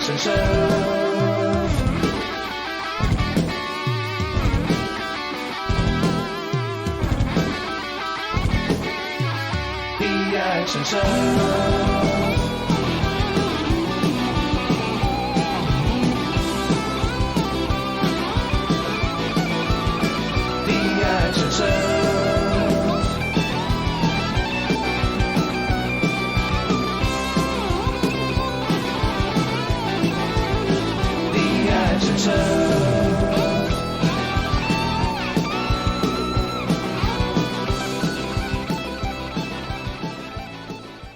Action Show. The Action Show. Action Show. The Action Show.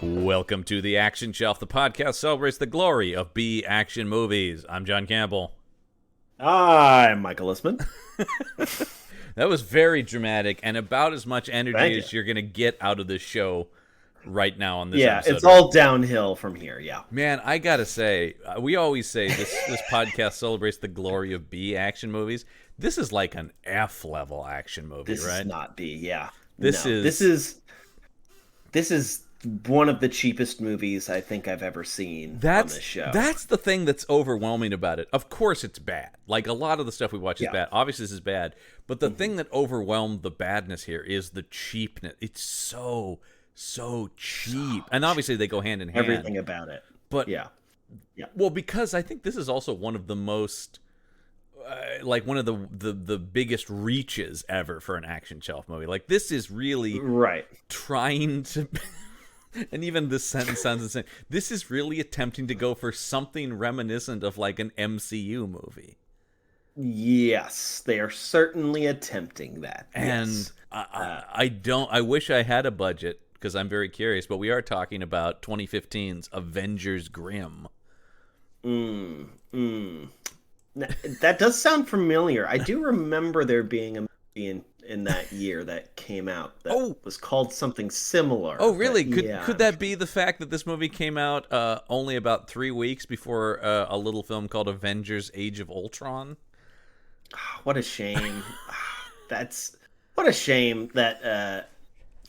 Welcome to The Action Shelf. The podcast celebrates the glory of B action movies. I'm John Campbell. I'm Michael Isman. That was very dramatic and about as much energy as you're going to get out of this show right now on this episode. Yeah, it's all downhill from here, yeah. Man, I got to say, we always say this podcast celebrates the glory of B action movies. This is like an F-level action movie, this right? This is not B, yeah. This is one of the cheapest movies I think I've ever seen on this show. That's the thing that's overwhelming about it. Of course it's bad. Like, a lot of the stuff we watch is bad. Obviously this is bad. But the thing that overwhelmed the badness here is the cheapness. It's so cheap. And obviously they go hand in hand. Everything about it. But, yeah. Well, because I think this is also one of the most, like, one of the biggest reaches ever for an action shelf movie. Like, this is really trying to... And even this sentence sounds insane. This is really attempting to go for something reminiscent of like an MCU movie. Yes, they are certainly attempting that. And yes. I wish I had a budget because I'm very curious, but we are talking about 2015's Avengers Grimm. Now, that does sound familiar. I do remember there being a movie in that year that came out that was called something similar. Oh, really? Could that be the fact that this movie came out only about 3 weeks before a little film called Avengers Age of Ultron? What a shame. What a shame that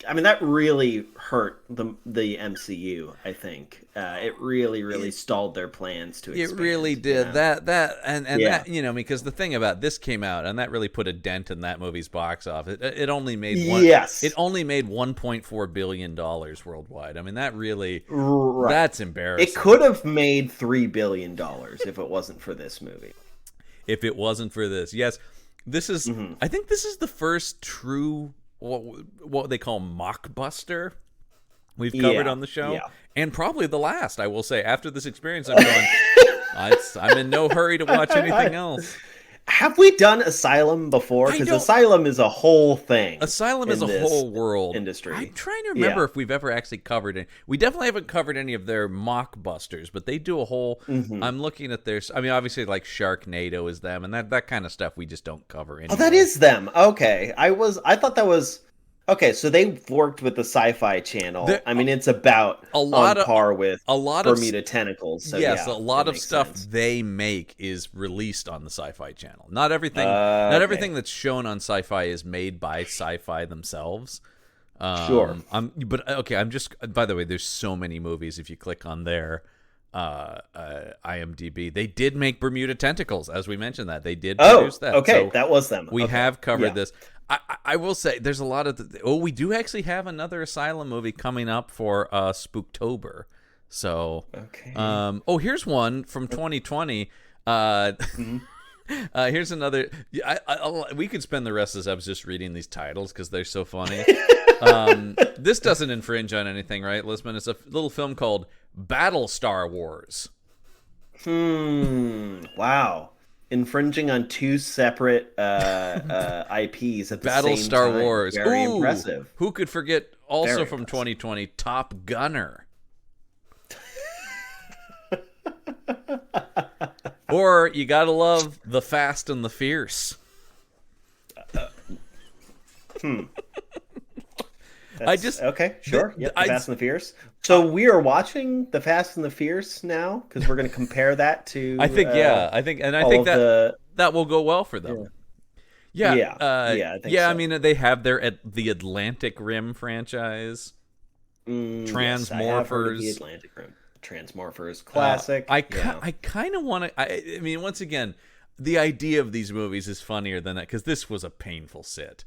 that really hurt the MCU, I think. It really stalled their plans to expand. It really did. You know? That because the thing about this came out and that really put a dent in that movie's box office. It only made it only made $1.4 billion worldwide. I mean, that really that's embarrassing. It could have made $3 billion if it wasn't for this movie. If it wasn't for this. Yes. This is I think this is the first true what they call mockbuster we've covered on the show, and probably the last. I will say, after this experience, I'm going. I'm in no hurry to watch anything else. Have we done Asylum before? Because Asylum is a whole thing. Asylum is a whole world industry. I'm trying to remember if we've ever actually covered it. We definitely haven't covered any of their mockbusters, but they do a whole. I'm looking at their. I mean, obviously, like Sharknado is them, and that kind of stuff we just don't cover anymore. Oh, that is them. Okay, I thought that was. Okay, so they worked with the Sci-Fi Channel. It's about on par with Bermuda Tentacles. So yes, a lot of stuff they make is released on the Sci-Fi Channel. Not everything. Not everything that's shown on Sci-Fi is made by Sci-Fi themselves. Sure. I'm just. By the way, there's so many movies. If you click on their IMDb, they did make Bermuda Tentacles, as we mentioned that they did produce that. Okay, so that was them. We have covered this. I will say there's a lot of we do actually have another Asylum movie coming up for Spooktober. So here's one from 2020. Here's another. We could spend the rest of this episode just reading these titles because they're so funny. This doesn't infringe on anything, right, Lisman? It's a little film called Battle Star Wars. Wow. Infringing on two separate IPs at the Battle same Star time. Wars. Very impressive. Who could forget also Very from impressive. 2020, Top Gunner. Or you gotta love The Fast and the Fierce. Okay, sure. The Fast and the Fierce. So we are watching The Fast and the Fierce now because we're going to compare that to. I think that will go well for them. I think so. I mean, they have the Atlantic Rim franchise. Transmorphers. The Atlantic Rim. Transmorphers, classic. I kind of want to. I mean, once again, the idea of these movies is funnier than that because this was a painful sit.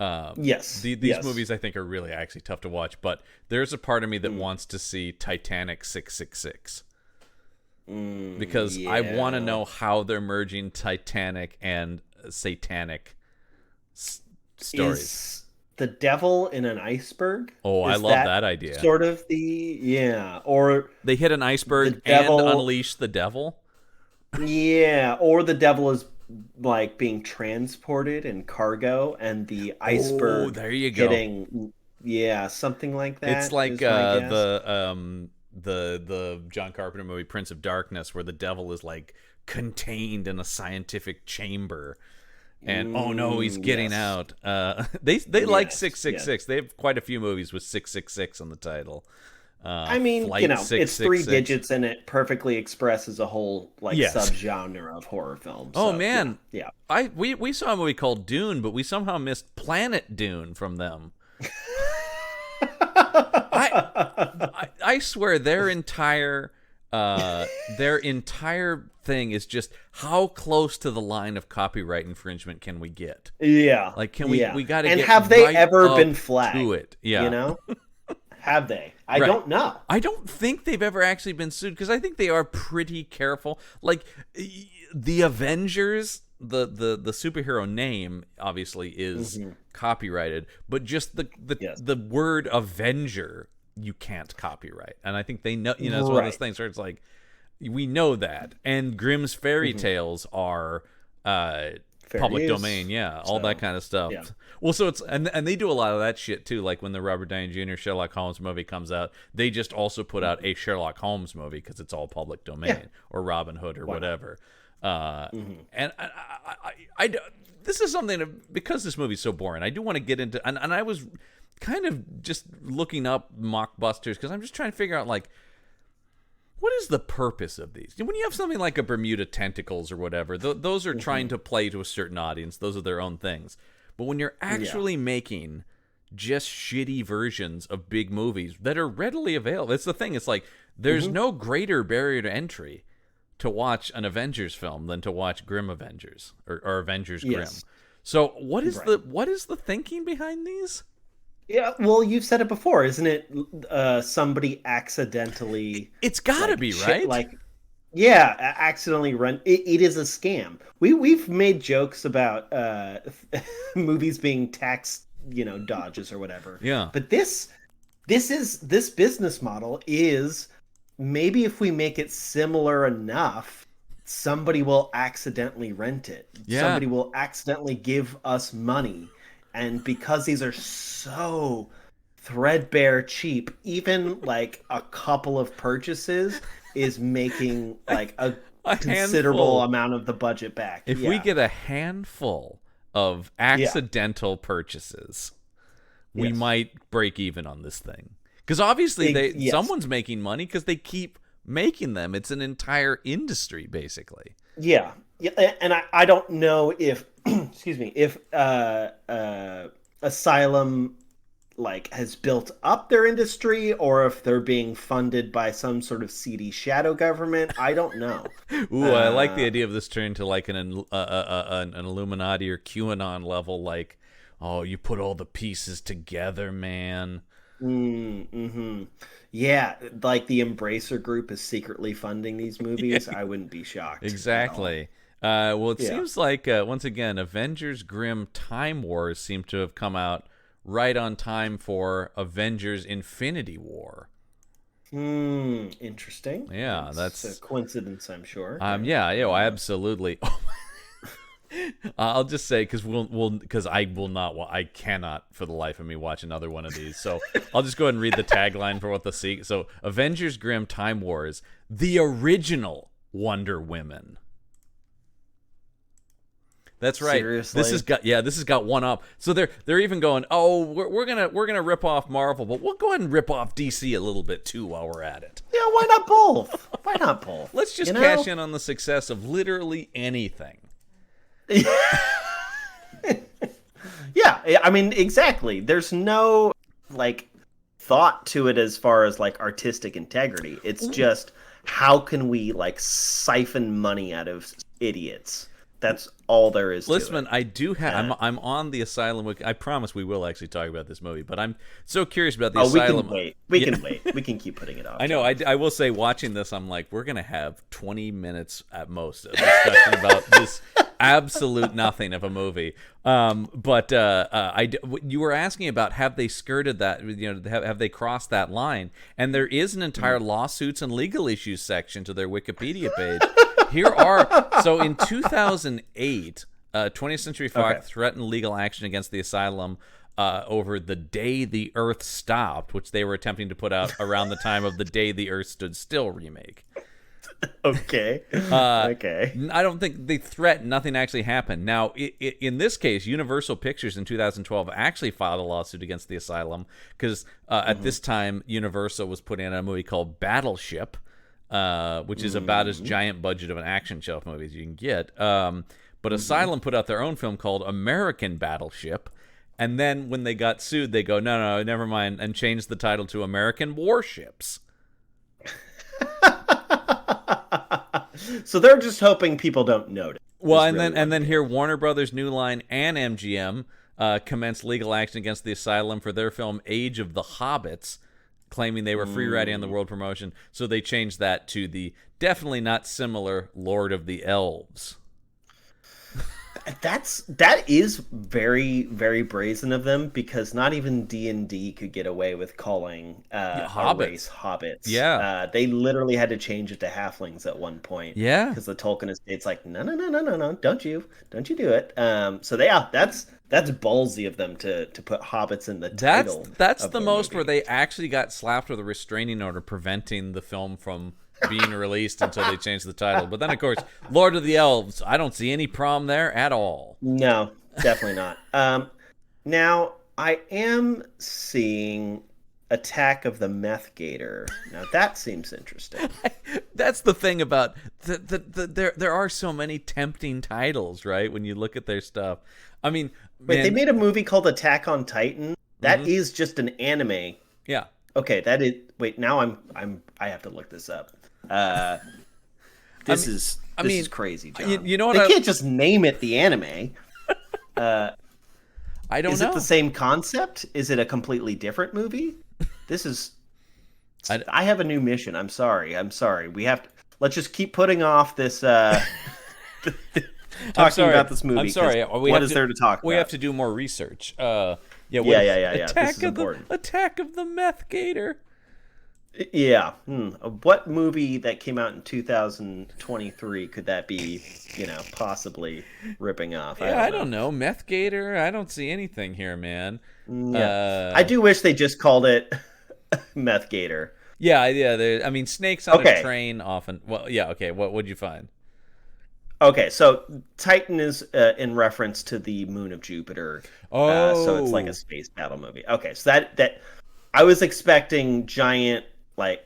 Yes. These movies I think are really actually tough to watch, but there's a part of me that wants to see Titanic 666. Because I want to know how they're merging Titanic and satanic stories. Is the devil in an iceberg? Oh, I love that idea. Sort of or they hit an iceberg and unleash the devil. Yeah, or the devil is like being transported in cargo, and the iceberg. There you go. Something like that. It's like the John Carpenter movie Prince of Darkness, where the devil is like contained in a scientific chamber, and oh no, he's getting out. They like 666. Yes. They have quite a few movies with 666 on the title. I mean, it's 3 digits, and it perfectly expresses a whole subgenre of horror films. Oh man, yeah. We saw a movie called Dune, but we somehow missed Planet Dune from them. I swear their entire thing is just how close to the line of copyright infringement can we get? Yeah, like can we got to get have they right ever been flagged to it? Yeah, you know. Have they? I don't know. I don't think they've ever actually been sued because I think they are pretty careful. Like the Avengers, the superhero name obviously is copyrighted, but just the word Avenger you can't copyright. And I think they know. You know, it's one of those things where it's like we know that. And Grimm's fairy tales are public domain, all that kind of stuff. Yeah. Well, so it's and they do a lot of that shit too. Like when the Robert Downey Jr. Sherlock Holmes movie comes out, they just also put out a Sherlock Holmes movie because it's all public domain, or Robin Hood or whatever. And I this is something because this movie's so boring. I do want to get into and I was kind of just looking up mockbusters because I'm just trying to figure out like, what is the purpose of these? When you have something like a Bermuda Tentacles or whatever, those are trying to play to a certain audience. Those are their own things. But when you're actually making just shitty versions of big movies that are readily available, it's the thing. It's like there's no greater barrier to entry to watch an Avengers film than to watch Grimm Avengers or Avengers Grimm. So what is the thinking behind these? Yeah, well, you've said it before, isn't it? Somebody accidentally. It's got to be right. Accidentally run. It is a scam. We've made jokes about movies being tax, dodges or whatever. Yeah. But this business model is maybe if we make it similar enough, somebody will accidentally rent it. Yeah. Somebody will accidentally give us money. And because these are so threadbare cheap, even like a couple of purchases is making like a considerable amount of the budget back. If we get a handful of accidental purchases, we might break even on this thing. Because obviously someone's making money because they keep making them. It's an entire industry, basically. Yeah. And I don't know if excuse me, if Asylum has built up their industry or if they're being funded by some sort of seedy shadow government. I don't know. Ooh, I like the idea of this turning to like an Illuminati or QAnon level, like, oh, you put all the pieces together, man. Yeah, like the Embracer Group is secretly funding these movies. I wouldn't be shocked. Exactly. Well, it seems like, once again, Avengers Grimm Time Wars seem to have come out right on time for Avengers Infinity War. Interesting. Yeah, that's a coincidence, I'm sure. I absolutely. I'll just say because I cannot for the life of me watch another one of these. So I'll just go ahead and read the tagline for what so Avengers Grimm Time Wars, the original Wonder Women. That's right. Seriously? This has got one up. So they're even going, oh, we're gonna rip off Marvel, but we'll go ahead and rip off DC a little bit too while we're at it. Yeah, why not both? Why not both? Let's just cash in on the success of literally anything. Yeah, I mean, exactly. There's no thought to it as far as like artistic integrity. It's just how can we like siphon money out of idiots? That's all there is to Listen, it. I do have. I'm on the Asylum wiki. I promise we will actually talk about this movie, but I'm so curious about the Asylum. We can wait. We can keep putting it off. I know. I will say, watching this, I'm like, we're gonna have 20 minutes at most of discussion about this absolute nothing of a movie. But you were asking about have they skirted that? You know, have they crossed that line? And there is an entire lawsuits and legal issues section to their Wikipedia page. Here are so in 2008, 20th Century Fox threatened legal action against the Asylum over The Day the Earth Stopped, which they were attempting to put out around the time of The Day the Earth Stood Still remake. Okay. I don't think they threatened. Nothing actually happened. Now, in this case, Universal Pictures in 2012 actually filed a lawsuit against the Asylum because at this time, Universal was putting out a movie called Battleship, which is about as giant budget of an action shelf movie as you can get. But Asylum put out their own film called American Battleship. And then when they got sued, they go, no, never mind, and changed the title to American Warships. So they're just hoping people don't notice. Well, and then here, Warner Brothers, New Line, and MGM commenced legal action against the Asylum for their film Age of the Hobbits, claiming they were free riding on the world promotion. So they changed that to the definitely not similar Lord of the Elves. That is very, very brazen of them, because not even D&D could get away with calling a race hobbits. Yeah, they literally had to change it to halflings at one point. Yeah, because the Tolkien estate's like, no, don't you do it. So that's ballsy of them to put hobbits in the title. That's the most movie. Where they actually got slapped with a restraining order preventing the film from being released until they changed the title. But then, of course, Lord of the Elves, I don't see any problem there at all. No, definitely not. Now, I am seeing Attack of the Meth Gator. Now, that seems interesting. That's the thing about there are so many tempting titles, right? When you look at their stuff. I mean, wait, they made a movie called Attack on Titan. That is just an anime. Yeah. Okay, that is. Wait, now I have to look this up. This is crazy, John. You know what? They can't just name it the anime. I don't know. Is it the same concept? Is it a completely different movie? This is. I have a new mission. I'm sorry. We have to. Let's just keep putting off this. Talking about this movie. I'm sorry. What is there to talk about? We have to do more research. Yeah. This is important. Attack of the Meth Gator. Yeah. What movie that came out in 2023 could that be, possibly ripping off? I don't know. Meth Gator? I don't see anything here, man. Yeah. I do wish they just called it Meth Gator. Yeah. I mean, snakes on a train often. Well, yeah, okay. What would you find? Okay, so Titan is in reference to the moon of Jupiter. So it's like a space battle movie. Okay, so that I was expecting giant, like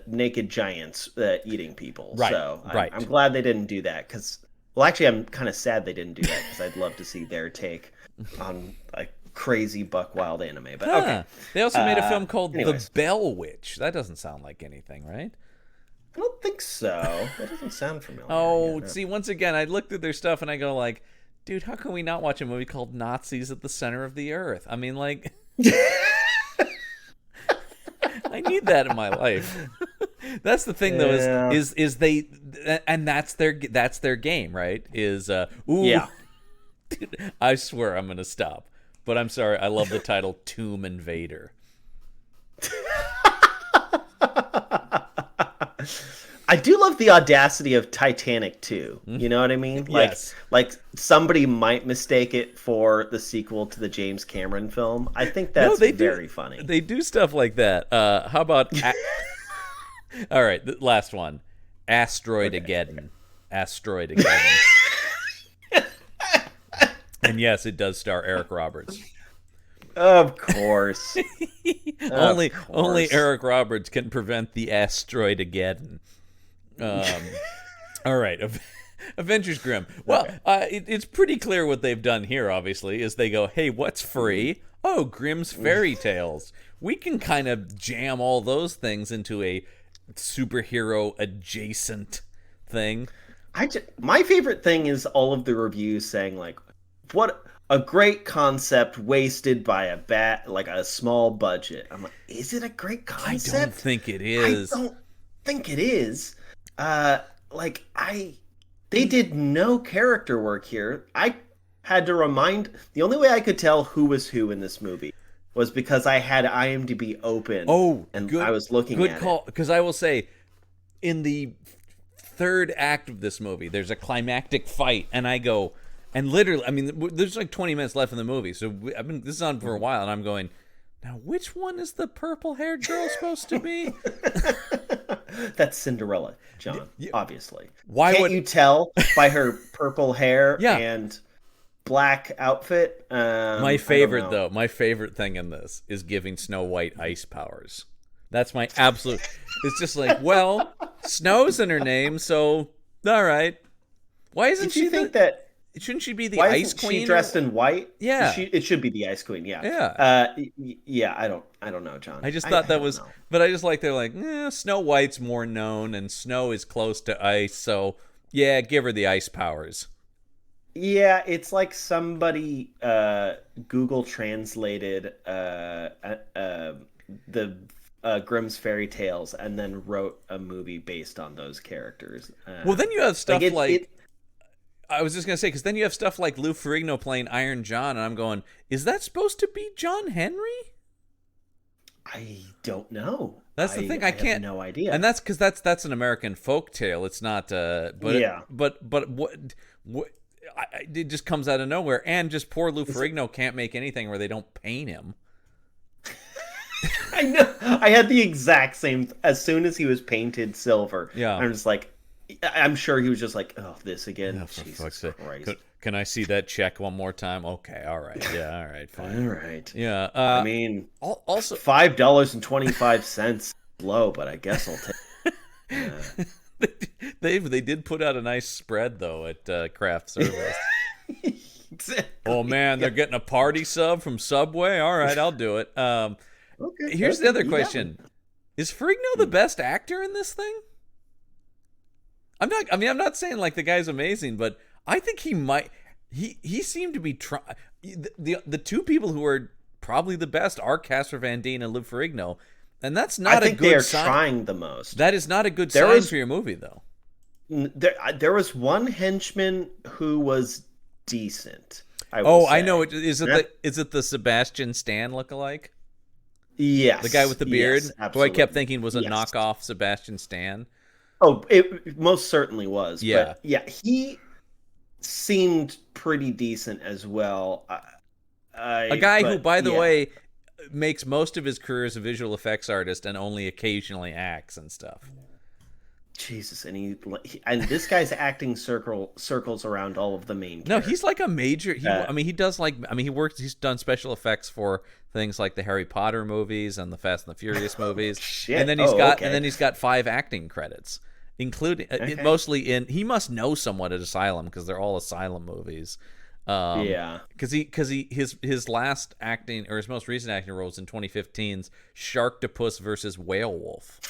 naked giants eating people. Right. So I'm glad they didn't do that, because, well, actually, I'm kind of sad they didn't do that, because I'd love to see their take on a crazy buck wild anime. But okay, they also made a film called The Bell Witch. That doesn't sound like anything, right? I don't think so. That doesn't sound familiar. Oh, see, once again, I looked at their stuff and I go like, dude, how can we not watch a movie called Nazis at the Center of the Earth? I mean, like, I need that in my life. That's the thing, though, is they, and that's their game, right? Yeah. Dude, I swear I'm gonna stop, but I'm sorry. I love the title Tomb Invader. I do love the audacity of Titanic 2. You know what I mean? Yes. Like somebody might mistake it for the sequel to the James Cameron film. I think that's very funny. They do stuff like that. How about... All right, the last one. Asteroidageddon. Asteroidageddon. And yes, it does star Eric Roberts. Of course. Only Eric Roberts can prevent the Asteroidageddon. All right, Avengers Grimm. Well, it's pretty clear what they've done here, obviously, is they go, hey, what's free? oh, Grimm's fairy tales. We can kind of jam all those things into a superhero adjacent thing. My favorite thing is all of the reviews saying like, what a great concept wasted by a small budget. I'm like, is it a great concept? I don't think it is. I don't think it is. They did no character work here. I had to the only way I could tell who was who in this movie was because I had IMDb open. Oh, and good, I was looking at good call. Because I will say, in the third act of this movie, there's a climactic fight, and I go, and literally, I mean, there's like 20 minutes left in the movie, so this is on for a while, and I'm going, now which one is the purple-haired girl supposed to be? That's Cinderella, John. Obviously. Why Can't would you tell by her purple hair Yeah. and black outfit? My favorite thing in this is giving Snow White ice powers. That's my absolute. It's just like, well, Snow's in her name, so all right. Why isn't Did she you think that? Shouldn't she be the Why Ice isn't Queen? she dressed in white? Yeah, it should be the Ice Queen. Yeah, yeah. Yeah. I don't know, John. I just thought that was, know. but I just like they're like, Snow White's more known, and Snow is close to ice, so yeah, give her the ice powers. Yeah, it's like somebody Google translated the Grimm's fairy tales and then wrote a movie based on those characters. Well, then you have stuff I was just going to say, because then you have stuff like Lou Ferrigno playing Iron John, and I'm going, is that supposed to be John Henry? I don't know. That's the thing. I can't. have no idea. And that's because that's an American folk tale. It's not. But what it just comes out of nowhere, and just poor Lou Ferrigno can't make anything where they don't paint him. I know. I had the exact same. As soon as he was painted silver, yeah, I'm just like, I'm sure he was just like, oh, this again. Oh, for Jesus fuck's sake. Christ. Can I see that check one more time? Okay, all right, yeah, all right, fine, all right. Yeah, I mean, also $5.25 low, but I guess I'll take. They did put out a nice spread though at craft service. Exactly. Oh man, they're getting a party sub from Subway. All right, I'll do it. Okay. Here's the other question: is Ferrigno the best actor in this thing? I'm not saying like the guy's amazing, but I think he might. He seemed to be the two people who are probably the best are Casper Van Dien and Lou Ferrigno, and that's not a good sign. I think they are trying the most. That is not a good sign for your movie, though. There was one henchman who was decent. I know. Is it the Sebastian Stan lookalike? Yes. The guy with the beard, who I kept thinking was a yes. knockoff Sebastian Stan. Oh, it most certainly was. Yeah. But yeah, he seemed pretty decent as well. A guy who, by the way, makes most of his career as a visual effects artist and only occasionally acts and stuff. Jesus, and this guy's acting circles around all of the main characters. No, he's like a major. He's done special effects for things like the Harry Potter movies and the Fast and the Furious movies. Shit. And then he's got 5 acting credits, including mostly in. He must know someone at Asylum because they're all Asylum movies. Because his last acting or his most recent acting role was in 2015's Sharktopus versus Whale Wolf.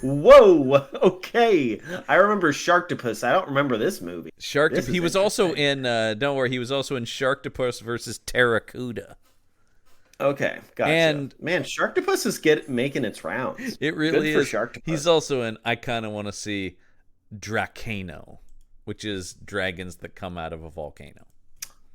Whoa! Okay, I remember Sharktopus. I don't remember this movie. He was also in. Don't worry, he was also in Sharktopus versus Terracuda. Okay, gotcha. And man, Sharktopus is making its rounds. It really Good is. For Sharktopus. He's also in. I kind of want to see Dracano, which is dragons that come out of a volcano.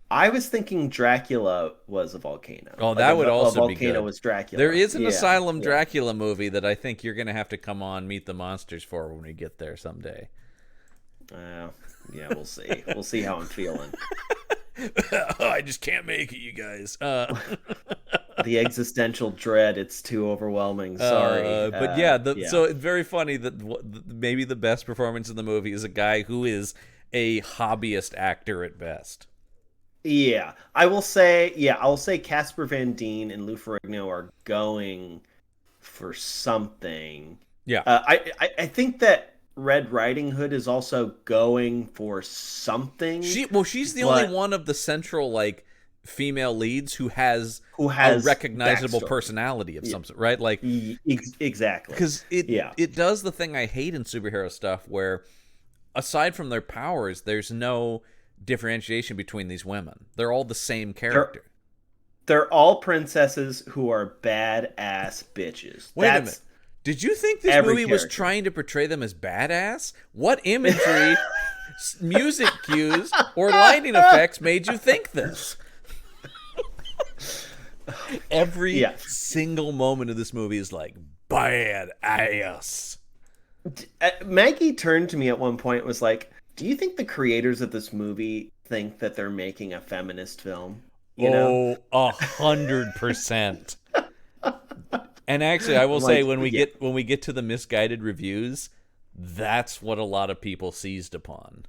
I was thinking Dracula was a volcano. Oh, that would also be good. Volcano was Dracula. There is an Asylum Dracula movie that I think you're going to have to come on Meet the Monsters for when we get there someday. Yeah, we'll see. We'll see how I'm feeling. I just can't make it, you guys. The existential dread, it's too overwhelming. Sorry. So it's very funny that maybe the best performance in the movie is a guy who is a hobbyist actor at best. Yeah, I'll say Casper Van Dien and Lou Ferrigno are going for something. Yeah. I think that Red Riding Hood is also going for something. She's the only one of the central female leads who has a recognizable backstory. personality of some sort, right? Like exactly, because it does the thing I hate in superhero stuff, where aside from their powers, there's no differentiation between these women. They're all the same character. They're all princesses who are badass bitches. Wait a minute. Did you think this movie was trying to portray them as badass? What imagery, music cues, or lighting effects made you think this? Every single moment of this movie is like, badass. Maggie turned to me at one point and was like, do you think the creators of this movie think that they're making a feminist film? You know? 100%. And actually, I will say when we get to the misguided reviews, that's what a lot of people seized upon.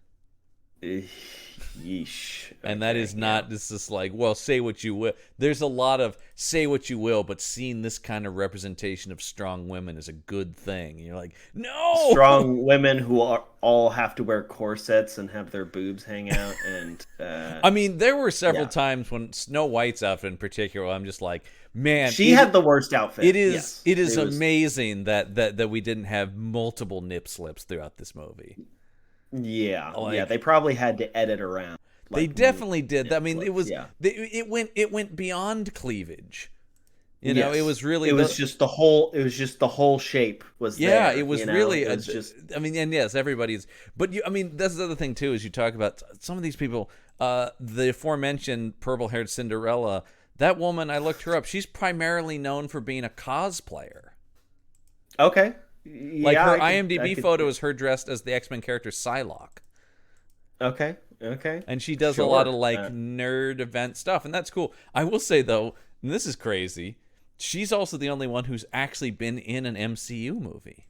Yeesh. And that is not just like, well, say what you will. There's a lot of say what you will, but seeing this kind of representation of strong women is a good thing. And you're like, no! Strong women who all have to wear corsets and have their boobs hang out. And I mean, there were several times when Snow White's outfit in particular, I'm just like, man. She had the worst outfit. It is amazing that we didn't have multiple nip slips throughout this movie. Yeah, they probably had to edit around. They definitely did. I mean, it was it went beyond cleavage. You know, it was really just the whole shape was there. Yeah, it was really just. I mean, and yes, everybody's. But I mean, that's the other thing too. Is you talk about some of these people, the aforementioned purple-haired Cinderella. That woman, I looked her up. She's primarily known for being a cosplayer. Okay. Like her IMDb photo is her dressed as the X-Men character Psylocke. Okay. And she does a lot of like nerd event stuff, and that's cool. I will say though, and this is crazy, she's also the only one who's actually been in an MCU movie.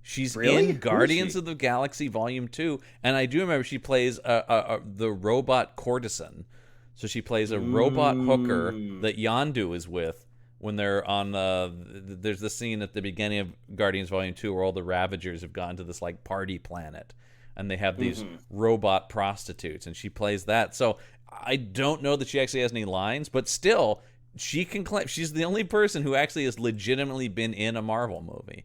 She's in Guardians of the Galaxy Volume 2, and I do remember she plays the robot courtesan. So she plays a robot hooker that Yondu is with. When they're on, there's the scene at the beginning of Guardians Volume 2 where all the Ravagers have gone to this like party planet, and they have these robot prostitutes, and she plays that. So I don't know that she actually has any lines, but still, she can claim she's the only person who actually has legitimately been in a Marvel movie.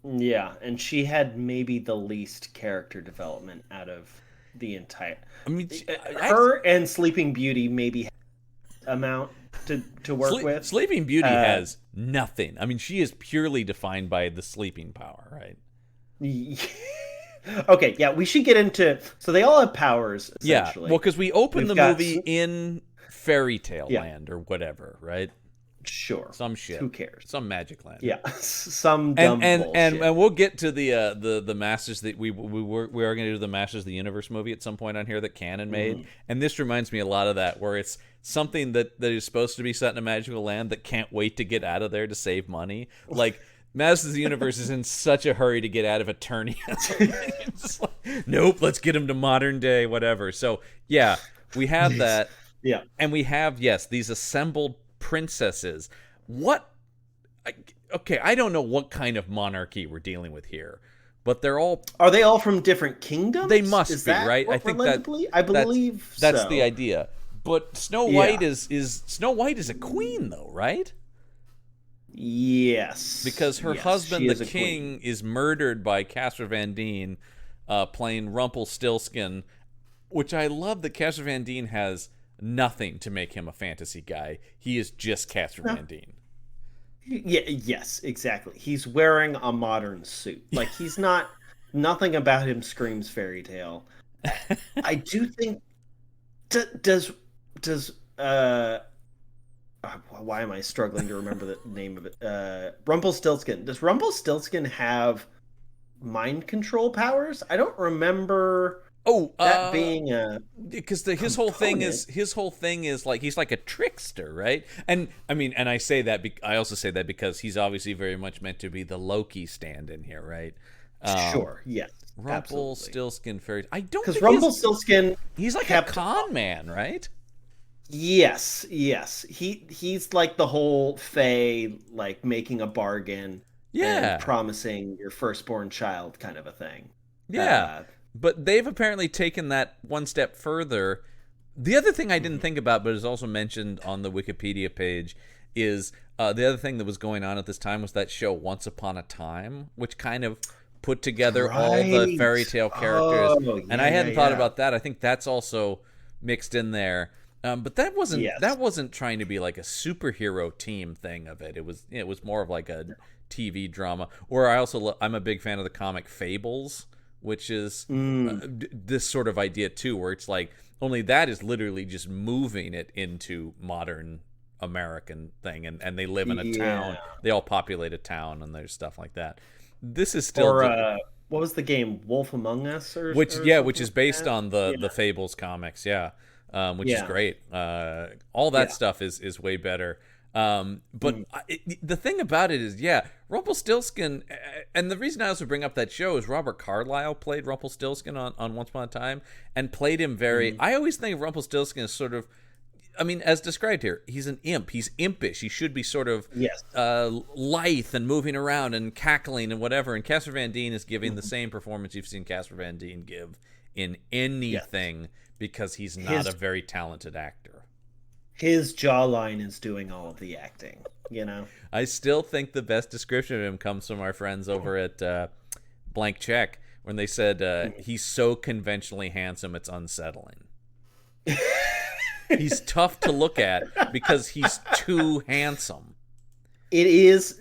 Yeah, and she had maybe the least character development out of the entire. I mean, her and Sleeping Beauty maybe amount to work with. Sleeping Beauty has nothing. I mean, she is purely defined by the sleeping power, right? Okay, yeah, we should get into. So they all have powers, essentially. Yeah, well, because we open the movie in fairy tale land or whatever, right? Sure. Some shit. Who cares? Some magic land. Yeah. Some dumb bullshit. And we'll get to the Masters that we are going to do the Masters of the Universe movie at some point on here that Canon made. And this reminds me a lot of that, where it's something that is supposed to be set in a magical land that can't wait to get out of there to save money. Like Masters of the Universe is in such a hurry to get out of Eternia. It's like, nope, let's get him to modern day, whatever. So yeah, we have that. Yeah. And we have, yes, these assembled princesses. I don't know what kind of monarchy we're dealing with here, but are they all from different kingdoms? They must be, right? I think I believe that's so. the idea. But Snow White is Snow White is a queen though, right? Yes. Because her husband, the king, is murdered by Casper Van Dien, playing Rumpelstiltskin, which I love that Casper Van Dien has nothing to make him a fantasy guy. He is just Casper Van Dien. Yeah, yes, exactly. He's wearing a modern suit. Like, he's not... Nothing about him screams fairy tale. I do think... Does why am I struggling to remember the name of it? Rumpelstiltskin. Does Rumpelstiltskin have mind control powers? I don't remember... that being a because his whole thing is like he's like a trickster, right? And I mean, and I say that I also say that because he's obviously very much meant to be the Loki stand-in here, right? Sure, yes, Rumpelstiltskin fairy. I don't because Rumpelstiltskin he's like a con man, right? Yes. He's like the whole Fae, like making a bargain, and promising your firstborn child kind of a thing. Yeah. But they've apparently taken that one step further The other thing I didn't think about, but is also mentioned on the Wikipedia page, is the other thing that was going on at this time was that show Once Upon a Time, which kind of put together all the fairy tale characters. And I hadn't thought about that. I think that's also mixed in there. But that wasn't trying to be like a superhero team thing of it. It was more of like a TV drama. Or I'm a big fan of the comic Fables, which is this sort of idea too, where it's like, only that is literally just moving it into modern American thing, and they live in a town. They all populate a town, and there's stuff like that. This is still what was the game, Wolf Among Us, which is based on the Fables comics, which is great. All that stuff is way better. But the thing about it is, Rumpelstiltskin, and the reason I also bring up that show is Robert Carlyle played Rumpelstiltskin on Once Upon a Time, and played him very. I always think of Rumpelstiltskin as sort of, I mean, as described here, he's an imp. He's impish. He should be sort of lithe and moving around and cackling and whatever. And Casper Van Dien is giving the same performance you've seen Casper Van Dien give in anything, because he's not a very talented actor. His jawline is doing all of the acting, I still think the best description of him comes from our friends over at Blank Check, when they said he's so conventionally handsome it's unsettling. He's tough to look at because he's too handsome. He's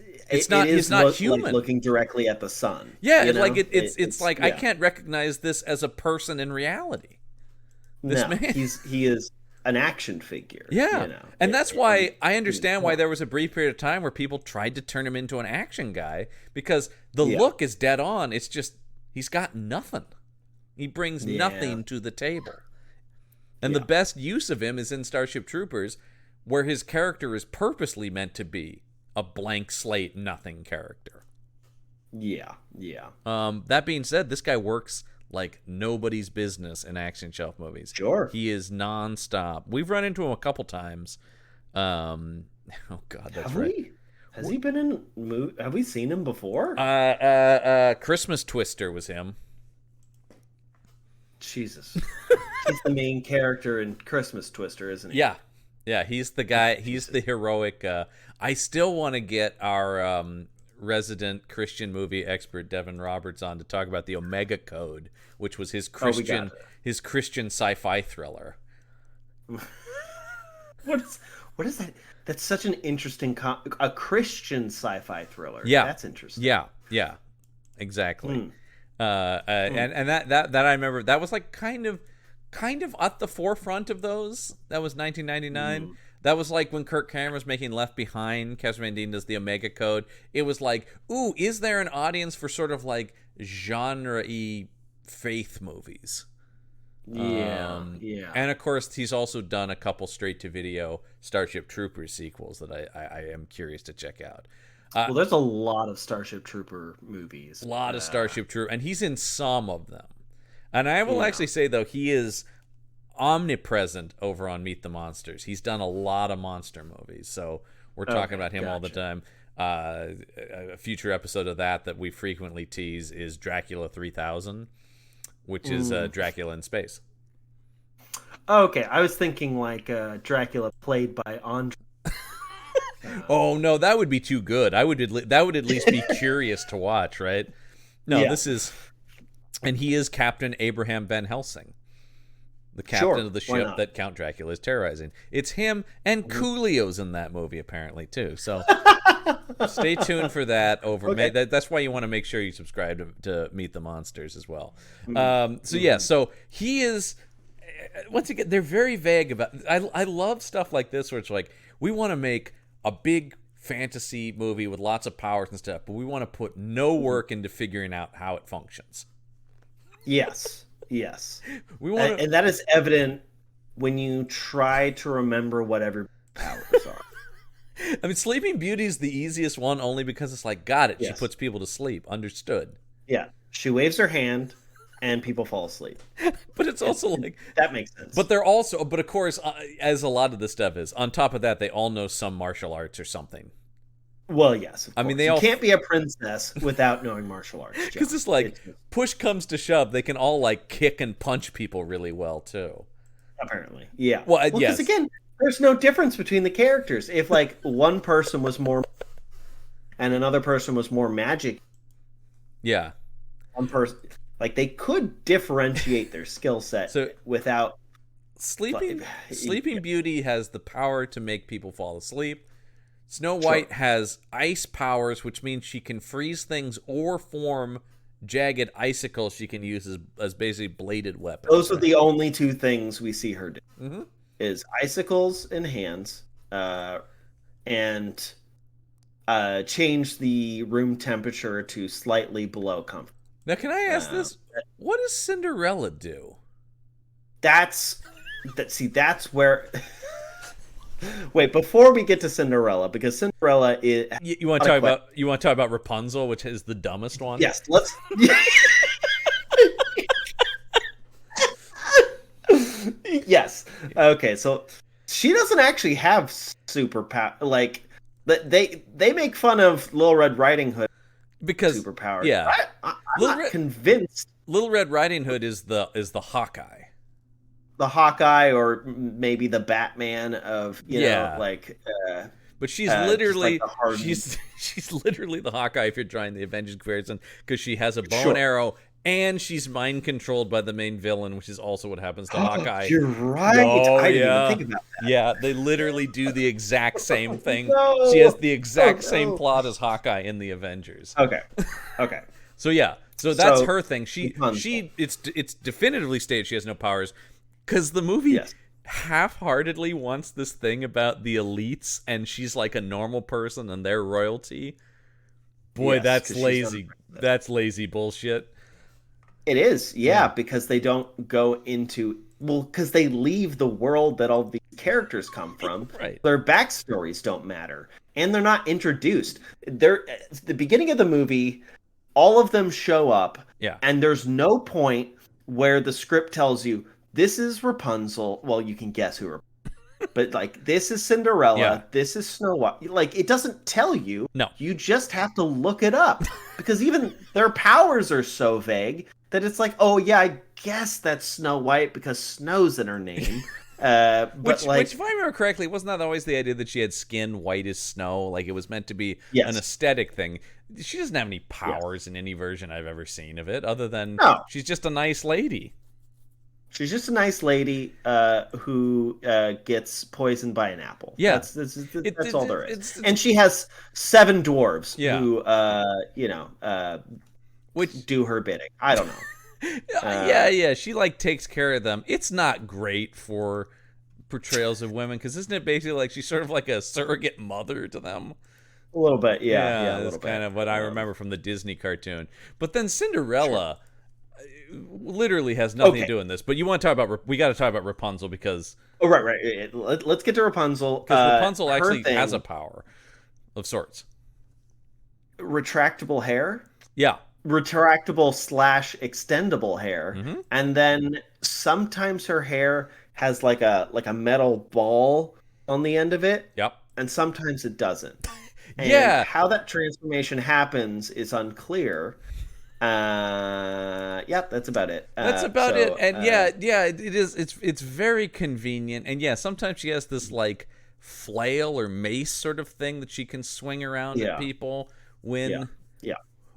not human. Like looking directly at the sun. Yeah, it's like I can't recognize this as a person in reality. This man, he is an action figure. And that's why I understand why there was a brief period of time where people tried to turn him into an action guy, because the look is dead on. It's just he's got nothing. He brings nothing to the table. And the best use of him is in Starship Troopers, where his character is purposely meant to be a blank slate, nothing character. That being said, this guy works like nobody's business in action shelf movies. Sure. He is nonstop. We've run into him a couple times. Oh God, that's right. Has he been in have we seen him before? Christmas Twister was him. Jesus. He's the main character in Christmas Twister, isn't he? Yeah, he's the guy. He's the heroic. I still want to get our resident Christian movie expert Devin Roberts on to talk about the Omega Code, which was his Christian sci-fi thriller. What is that? That's such an interesting a Christian sci-fi thriller. Yeah, that's interesting. Yeah, exactly. And that I remember, that was like kind of at the forefront of those. That was 1999. That was like when Kirk Cameron was making Left Behind. Casper Van Dien does the Omega Code. It was like, ooh, is there an audience for sort of like genre-y faith movies? And of course, he's also done a couple straight-to-video Starship Troopers sequels that I am curious to check out. Well, there's a lot of Starship Trooper movies. A lot of Starship Trooper, and he's in some of them. And I will actually say, though, he is omnipresent over on Meet the Monsters. He's done a lot of monster movies, so we're talking about him all the time. A future episode of that we frequently tease is Dracula 3000, which is Dracula in space. Okay, I was thinking like Dracula played by Andre. Oh no, that would be too good. That would at least be curious to watch, right? No, this is, and he is Captain Abraham Van Helsing, the captain of the ship that Count Dracula is terrorizing. It's him, and Coolio's in that movie apparently too. So stay tuned for that. That's why you want to make sure you subscribe to Meet the Monsters as well. So he is. Once again, they're very vague about. I love stuff like this where it's like, we want to make a big fantasy movie with lots of powers and stuff, but we want to put no work into figuring out how it functions. Yes. And that is evident when you try to remember what every powers are. I mean, Sleeping Beauty is the easiest one only because it's like, got it. Yes. She puts people to sleep. Understood. Yeah. She waves her hand and people fall asleep. But it's also like, that makes sense. But of course, as a lot of this stuff is, on top of that, they all know some martial arts or something. Well, yes. I mean, you can't be a princess without knowing martial arts. Because it's like, push comes to shove, they can all like kick and punch people really well too. Apparently, yeah. Well, Because yes. again, there's no difference between the characters. If like one person was more and another person was more magic, Yeah. one person like they could differentiate their skill set So without Sleeping Beauty has the power to make people fall asleep. Snow White has ice powers, which means she can freeze things or form jagged icicles she can use as basically bladed weapons. Those are the only two things we see her do. Mm-hmm. Is icicles in hands, and change the room temperature to slightly below comfort. Now, can I ask this? What does Cinderella do? That's where. Wait, before we get to Cinderella, because Cinderella is. You want to talk about Rapunzel, which is the dumbest one? Yes, let's. Yes. Okay, so she doesn't actually have superpower. Like they make fun of Little Red Riding Hood because superpower. Yeah, I'm not convinced. Little Red Riding Hood is the Hawkeye. The Hawkeye, or maybe the Batman of but she's literally like she's literally the Hawkeye if you're trying the Avengers comparison, because she has a bow and arrow and she's mind controlled by the main villain, which is also what happens to Hawkeye. You're right. I didn't even think about that. Yeah, they literally do the exact same thing. No. She has the exact same plot as Hawkeye in the Avengers. Okay. So that's her thing. It's definitively stated she has no powers, because the movie half-heartedly wants this thing about the elites, and she's like a normal person and they're royalty. Boy, that's lazy. That's lazy bullshit. It is, because they don't go into because they leave the world that all the characters come from. Right. Their backstories don't matter, and they're not introduced. They're at the beginning of the movie. All of them show up, and there's no point where the script tells you this is Rapunzel. Well, you can guess who, but like this is Cinderella, this is Snow White. Like it doesn't tell you. No, you just have to look it up because even their powers are so vague that it's like, oh yeah, I guess that's Snow White because snow's in her name. Which, if I remember correctly, wasn't that always the idea that she had skin white as snow? Like it was meant to be an aesthetic thing. She doesn't have any powers in any version I've ever seen of it, other than she's just a nice lady. She's just a nice lady who gets poisoned by an apple. Yeah, that's all there is. And she has 7 dwarves who do her bidding. I don't know. She like takes care of them. It's not great for portrayals of women, because isn't it basically like she's sort of like a surrogate mother to them? A little bit, that's kind of what I remember from the Disney cartoon. But then Cinderella literally has nothing to do in this. But you want to talk about? We got to talk about Rapunzel because. Oh right. Let's get to Rapunzel. Because Rapunzel actually has a power of sorts. Retractable hair. Yeah. Retractable / extendable hair, and then sometimes her hair has like a metal ball on the end of it. Yep. And sometimes it doesn't. And how that transformation happens is unclear. That's about it. That's about it. And it is. It's very convenient. And sometimes she has this like flail or mace sort of thing that she can swing around at people when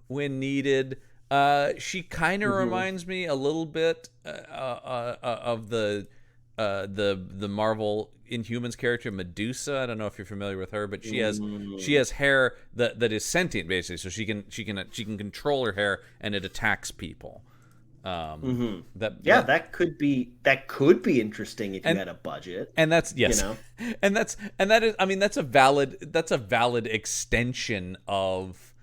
needed. She kind of reminds me a little bit of the Marvel Inhumans character Medusa. I don't know if you're familiar with her, but she has hair that is sentient basically, so she can control her hair and it attacks people. That could be interesting if you had a budget. And that's that's a valid extension of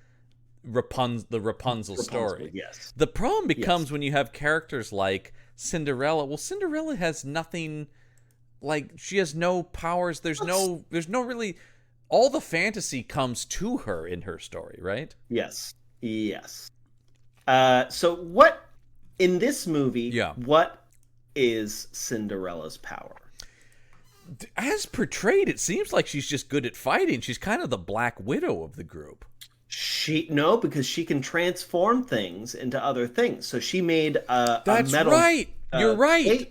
the Rapunzel story. Yes. The problem becomes when you have characters like Cinderella. Well, Cinderella has nothing. Like she has no powers. There's no really. All the fantasy comes to her in her story, right? Yes. So what in this movie? What is Cinderella's power? As portrayed, it seems like she's just good at fighting. She's kind of the Black Widow of the group. Because she can transform things into other things. So she made a That's metal. Right. You're right.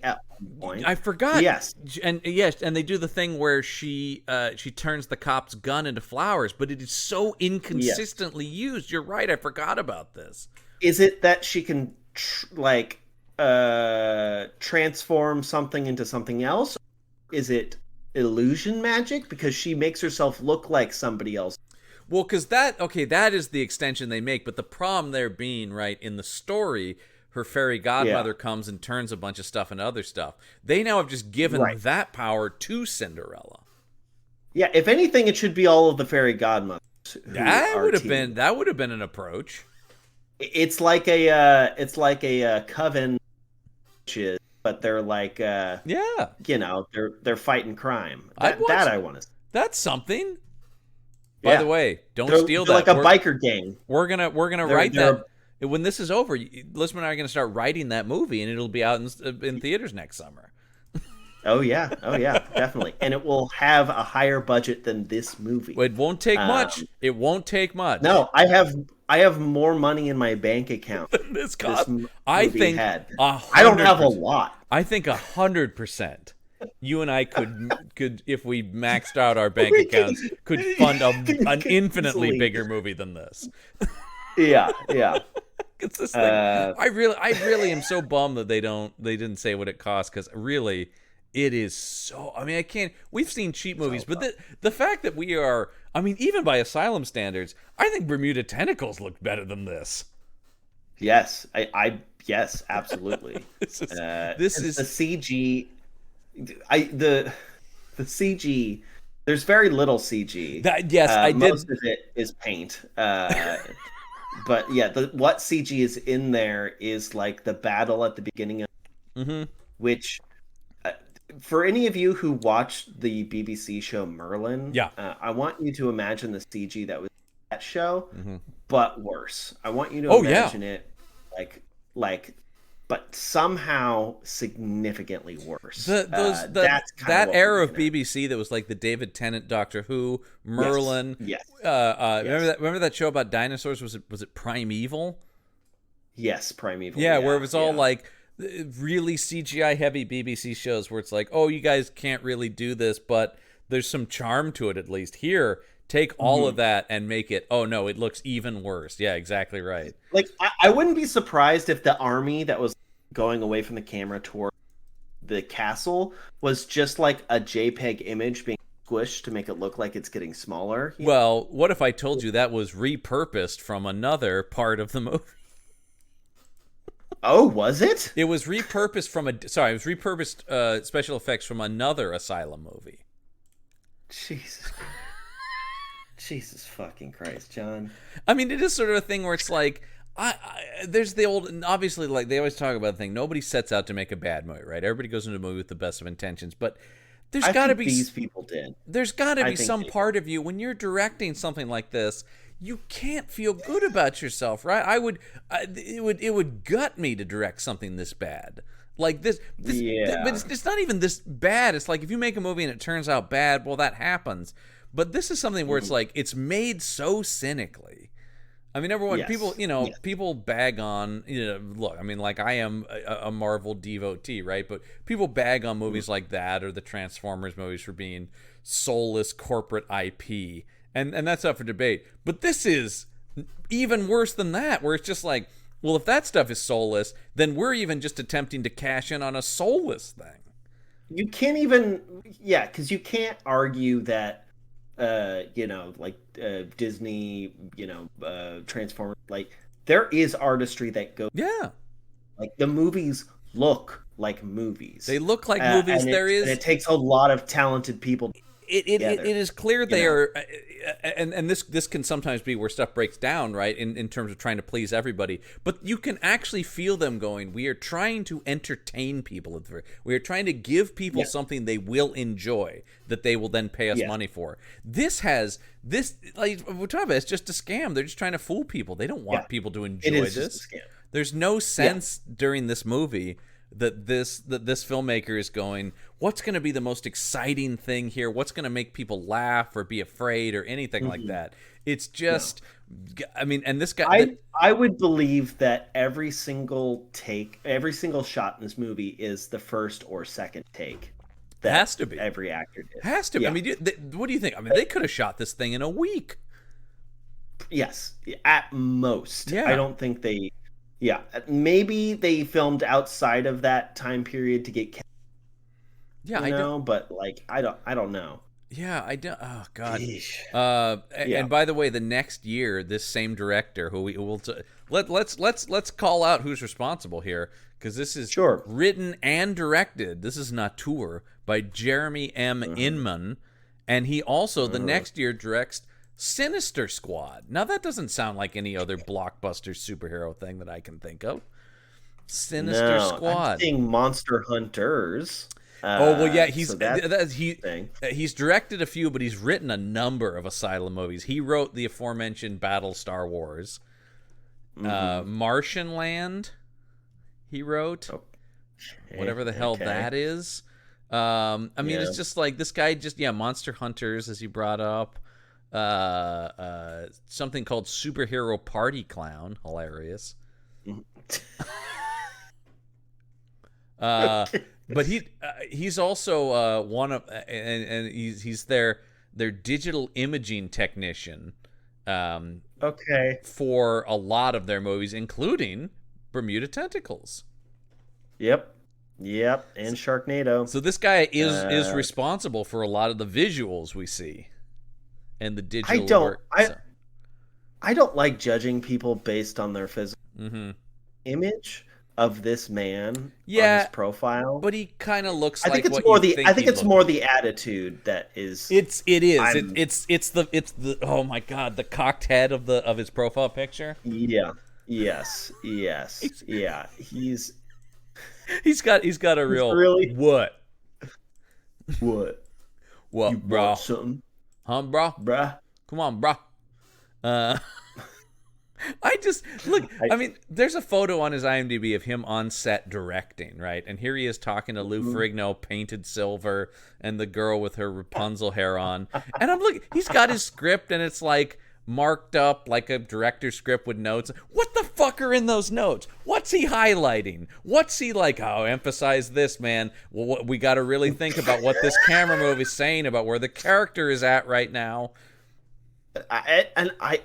point. I forgot. Yes, and they do the thing where she turns the cop's gun into flowers, but it is so inconsistently used. You're right. I forgot about this. Is it that she can transform something into something else? Is it illusion magic because she makes herself look like somebody else? Well, because that is the extension they make, but the problem there being, right, in the story, her fairy godmother comes and turns a bunch of stuff into other stuff. They now have just given that power to Cinderella. Yeah, if anything, it should be all of the fairy godmothers. That would have been an approach. It's like a coven, but they're like they're fighting crime. I want to. That's something. By the way, don't steal that. Like a biker gang. We're gonna write that when this is over. Lisman and I are gonna start writing that movie, and it'll be out in theaters next summer. Oh yeah, definitely, and it will have a higher budget than this movie. It won't take much. It won't take much. No, I have more money in my bank account than this cost. I think I don't have a lot. I think 100%. You and I could if we maxed out our bank accounts, could fund an infinitely bigger movie than this. Yeah. It's this thing. I really am so bummed that they didn't say what it cost, because really it is so. I mean, I can't. We've seen cheap movies, but the fact that we are. I mean, even by Asylum standards, I think Bermuda Tentacles looked better than this. Yes, yes, absolutely. This is the CG. The CG. There's very little CG. I did. Most of it is paint. But yeah, what CG is in there is like the battle at the beginning of, which, for any of you who watched the BBC show Merlin, I want you to imagine the CG that was in that show, but worse. I want you to imagine it but somehow significantly worse. That era of BBC that was like the David Tennant Doctor Who, Merlin. Yes. Remember that show about dinosaurs? Was it Primeval? Yes, Primeval. Yeah, where it was all like really CGI heavy BBC shows where it's like, oh, you guys can't really do this, but there's some charm to it at least. Here, take all of that and make it, oh no, it looks even worse. Yeah, exactly right. Like, I wouldn't be surprised if the army that was going away from the camera toward the castle was just like a JPEG image being squished to make it look like it's getting smaller. Well, what if I told you that was repurposed from another part of the movie? Oh, was it? It was repurposed from special effects from another Asylum movie. Jesus fucking Christ, John. I mean, it is sort of a thing where it's like, there's the old, obviously, like they always talk about the thing, nobody sets out to make a bad movie, right? Everybody goes into a movie with the best of intentions, but there's got to be these people did. There's got to be some part of you when you're directing something like this, you can't feel good about yourself, right? It would gut me to direct something this bad. Like this but it's not even this bad. It's like if you make a movie and it turns out bad, well, that happens. But this is something where it's like it's made so cynically. I mean, everyone, people bag on, look, I mean, like I am a Marvel devotee, right? But people bag on movies like that or the Transformers movies for being soulless corporate IP. And that's up for debate. But this is even worse than that, where it's just like, well, if that stuff is soulless, then we're even just attempting to cash in on a soulless thing. You can't even, because you can't argue that, Disney, Transformers, like there is artistry that goes. Yeah. Like the movies look like movies. They look like movies. And it takes a lot of talented people. It is clear they are, and this can sometimes be where stuff breaks down, right, in terms of trying to please everybody. But you can actually feel them going, we are trying to entertain people. We are trying to give people something they will enjoy, that they will then pay us money for. This, like we're talking about, it's just a scam. They're just trying to fool people. They don't want people to enjoy this. Just a scam. There's no sense during this movie that this filmmaker is going, what's going to be the most exciting thing here? What's going to make people laugh or be afraid or anything like that? It's just, I mean, and this guy. I would believe that every single shot in this movie is the first or second take. That has to be. Every actor did. Has to be. Yeah. I mean, what do you think? I mean, they could have shot this thing in a week. Yes, at most. Yeah. I don't think they. Yeah, maybe they filmed outside of that time period to get. Yeah, I don't. But like, I don't know. Yeah, I don't. Oh God. Yeah. And by the way, the next year, this same director, who we will let's call out who's responsible here, because this is written and directed. This is not Tour by Jeremy M. Inman, and he also the next year directs Sinister Squad. Now that doesn't sound like any other blockbuster superhero thing that I can think of. Sinister Squad. I'm seeing Monster Hunters. He's directed a few, but he's written a number of Asylum movies. He wrote the aforementioned Battlestar Wars, Martian Land. He wrote whatever the hell that is. I mean, it's just like this guy. Monster Hunters, as you brought up. Something called Superhero Party Clown, hilarious. But he's also one of and he's their digital imaging technician. For a lot of their movies, including Bermuda Tentacles. Yep, and Sharknado. So this guy is responsible for a lot of the visuals we see, and the digital work. I don't like judging people based on their physical image of this man on his profile, but he kind of looks I think like it's what more you the I think it's more the attitude that is it's the oh my God, the cocked head of his profile picture. Yes he's got a real what you bro something, bruh, come on bruh. I just look. I mean, there's a photo on his IMDb of him on set directing, right? And here he is talking to Lou Ferrigno, painted silver, and the girl with her Rapunzel hair on. And I'm looking. He's got his script, and it's like marked up like a director's script with notes. What the fuck are in those notes? What's he highlighting? What's he like? Oh, emphasize this, man. Well, we got to really think about what this camera move is saying about where the character is at right now.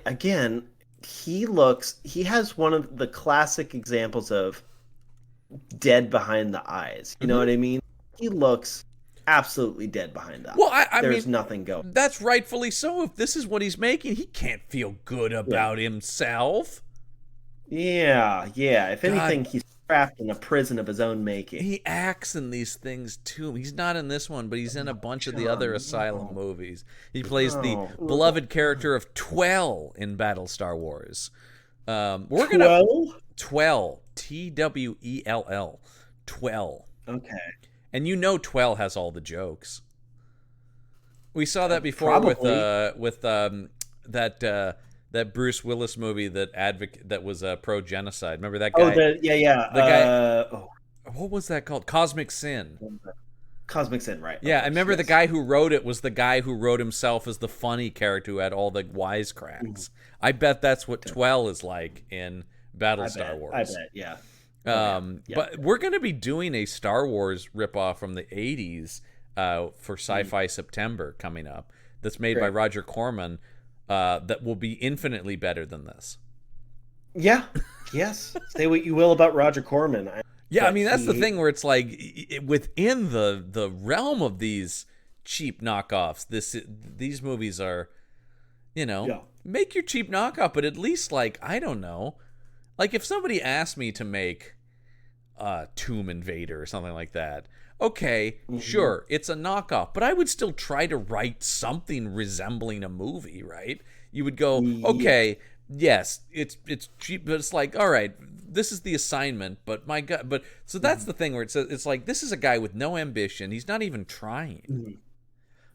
Again. He has one of the classic examples of dead behind the eyes. You know what I mean? He looks absolutely dead behind the eyes. Well, there's nothing going. That's rightfully so. If this is what he's making, he can't feel good about himself. Yeah. If anything, he's trapped in a prison of his own making. He acts in these things too. He's not in this one, but he's in a bunch of the other Asylum movies. He plays the beloved character of Twell in Battlestar Wars. Twell, Twell, Twell. Okay. And you know Twell has all the jokes. We saw that before with that Bruce Willis movie that was pro genocide. Remember that guy? The guy. What was that called? Cosmic Sin. Cosmic Sin, right? Yeah, I remember the guy who wrote it was the guy who wrote himself as the funny character who had all the wisecracks. I bet that's what Twell is like in Battlestar Wars. I bet, yeah. But we're going to be doing a Star Wars ripoff from the 80s for Sci-Fi September coming up. That's made by Roger Corman. That will be infinitely better than this. Yeah. Yes. Say what you will about Roger Corman. I mean, that's the thing where it's like within the realm of these cheap knockoffs, these movies are, make your cheap knockoff, but at least like, I don't know, like if somebody asked me to make Tomb Invader or something like that, okay, sure, it's a knockoff, but I would still try to write something resembling a movie, right? You would go, okay, yes, it's cheap, but it's like, all right, this is the assignment, but my God, but so that's the thing where it's like, this is a guy with no ambition. He's not even trying.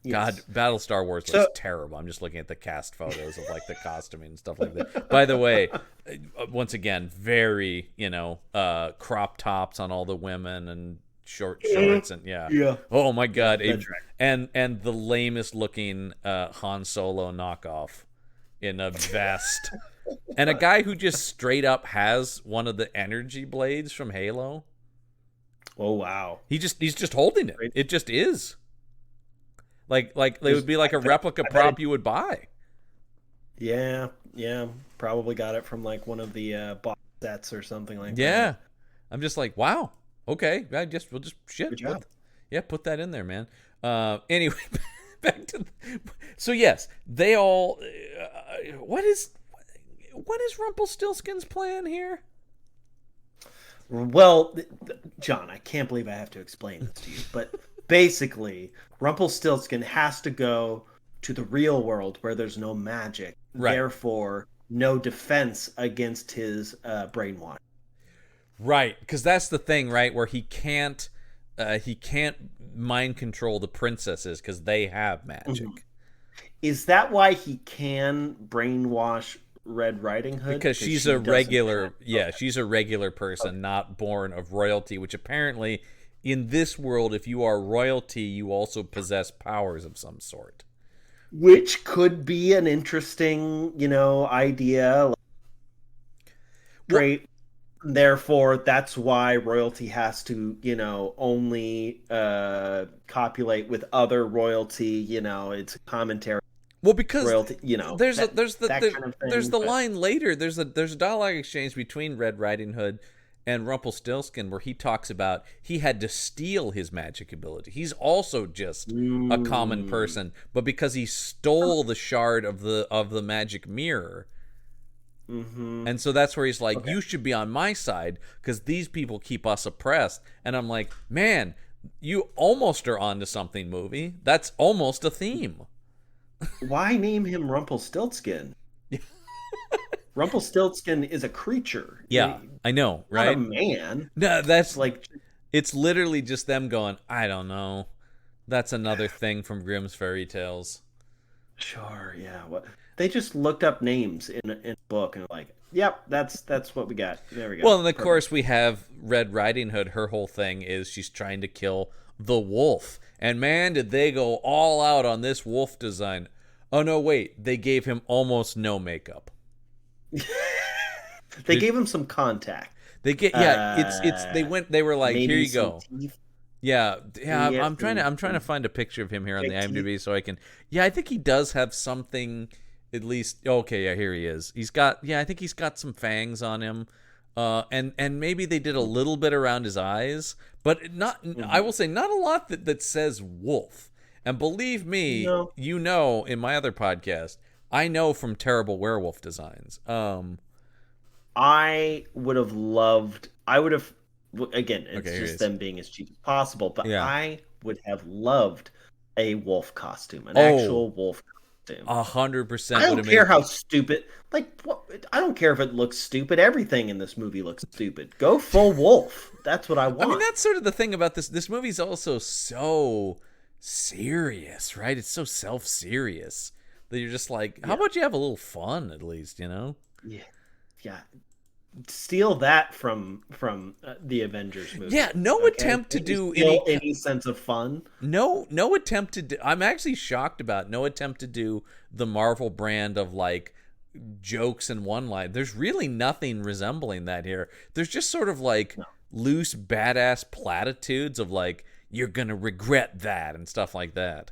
God, Battlestar Wars looks terrible. I'm just looking at the cast photos of like the costuming and stuff like that. By the way, once again, very, crop tops on all the women and short shorts and oh my God, and the lamest looking Han Solo knockoff in a vest. And a guy who just straight up has one of the energy blades from Halo. Oh wow. He's just holding it. It just is. Like it would be like a replica prop you would buy. Yeah. Probably got it from like one of the box sets or something like that. Yeah. I'm just like, wow. Okay. We'll just shit. Good job. Put that in there, man. Anyway, back to so yes, they all. What is Rumpelstiltskin's plan here? Well, John, I can't believe I have to explain this to you, but basically, Rumpelstiltskin has to go to the real world where there's no magic, therefore no defense against his brainwash. Right, because that's the thing, right? Where he can't mind control the princesses because they have magic. Mm-hmm. Is that why he can brainwash Red Riding Hood? Because she's a regular, she's a regular person, not born of royalty. Which apparently, in this world, if you are royalty, you also possess powers of some sort. Which could be an interesting, idea. Great. Therefore, that's why royalty has to, only copulate with other royalty. It's a commentary. Well, because royalty, there's the line later. There's a dialogue exchange between Red Riding Hood and Rumpelstiltskin where he talks about he had to steal his magic ability. He's also just a common person, but because he stole the shard of the magic mirror. Mm-hmm. And so that's where he's like, you should be on my side because these people keep us oppressed. And I'm like, man, you almost are onto something, movie. That's almost a theme. Why name him Rumpelstiltskin? Rumpelstiltskin is a creature. Yeah, I know, right? Not a man. No, that's like, it's literally just them going, I don't know. That's another thing from Grimm's fairy tales. Sure, yeah. What? They just looked up names in a book and were like, yep, that's what we got. There we go. Well, and of course we have Red Riding Hood. Her whole thing is she's trying to kill the wolf. And man, did they go all out on this wolf design. Oh, no, wait. They gave him almost no makeup. They gave him some contact. They they were like, here you go. Teeth. Yeah. I'm trying to find a picture of him here on the IMDb so I can. Yeah, I think he does have something. At least, okay, yeah, here he is. I think he's got some fangs on him, and maybe they did a little bit around his eyes, but not. Mm-hmm. I will say, not a lot that says wolf. And believe me, in my other podcast, I know from terrible werewolf designs. I would have loved. Again, it's just them being as cheap as possible, but I would have loved a wolf costume, an actual wolf costume. 100%. I don't care how stupid. Like, I don't care if it looks stupid. Everything in this movie looks stupid. Go full wolf. That's what I want. I mean, that's sort of the thing about this. This movie's also so serious, right? It's so self-serious that you're just like, how about you have a little fun at least, Yeah. Steal that from the Avengers movie. Yeah, no attempt to do any sense of fun. No attempt to do. I'm actually shocked about no attempt to do the Marvel brand of like jokes and one line. There's really nothing resembling that here. There's just sort of like loose badass platitudes of like you're gonna regret that and stuff like that.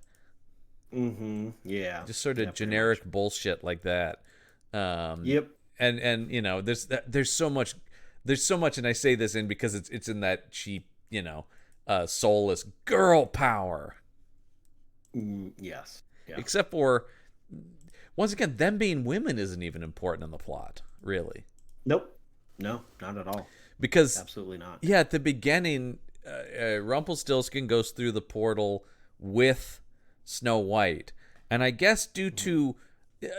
Mm-hmm. Yeah. Just sort of generic bullshit like that. Yep. And there's so much, and I say this because it's in that cheap, soulless girl power. Yes. Yeah. Except for, once again, them being women isn't even important in the plot, really. Nope. No, not at all. Because absolutely not. Yeah, at the beginning, Rumpelstiltskin goes through the portal with Snow White, and I guess due to.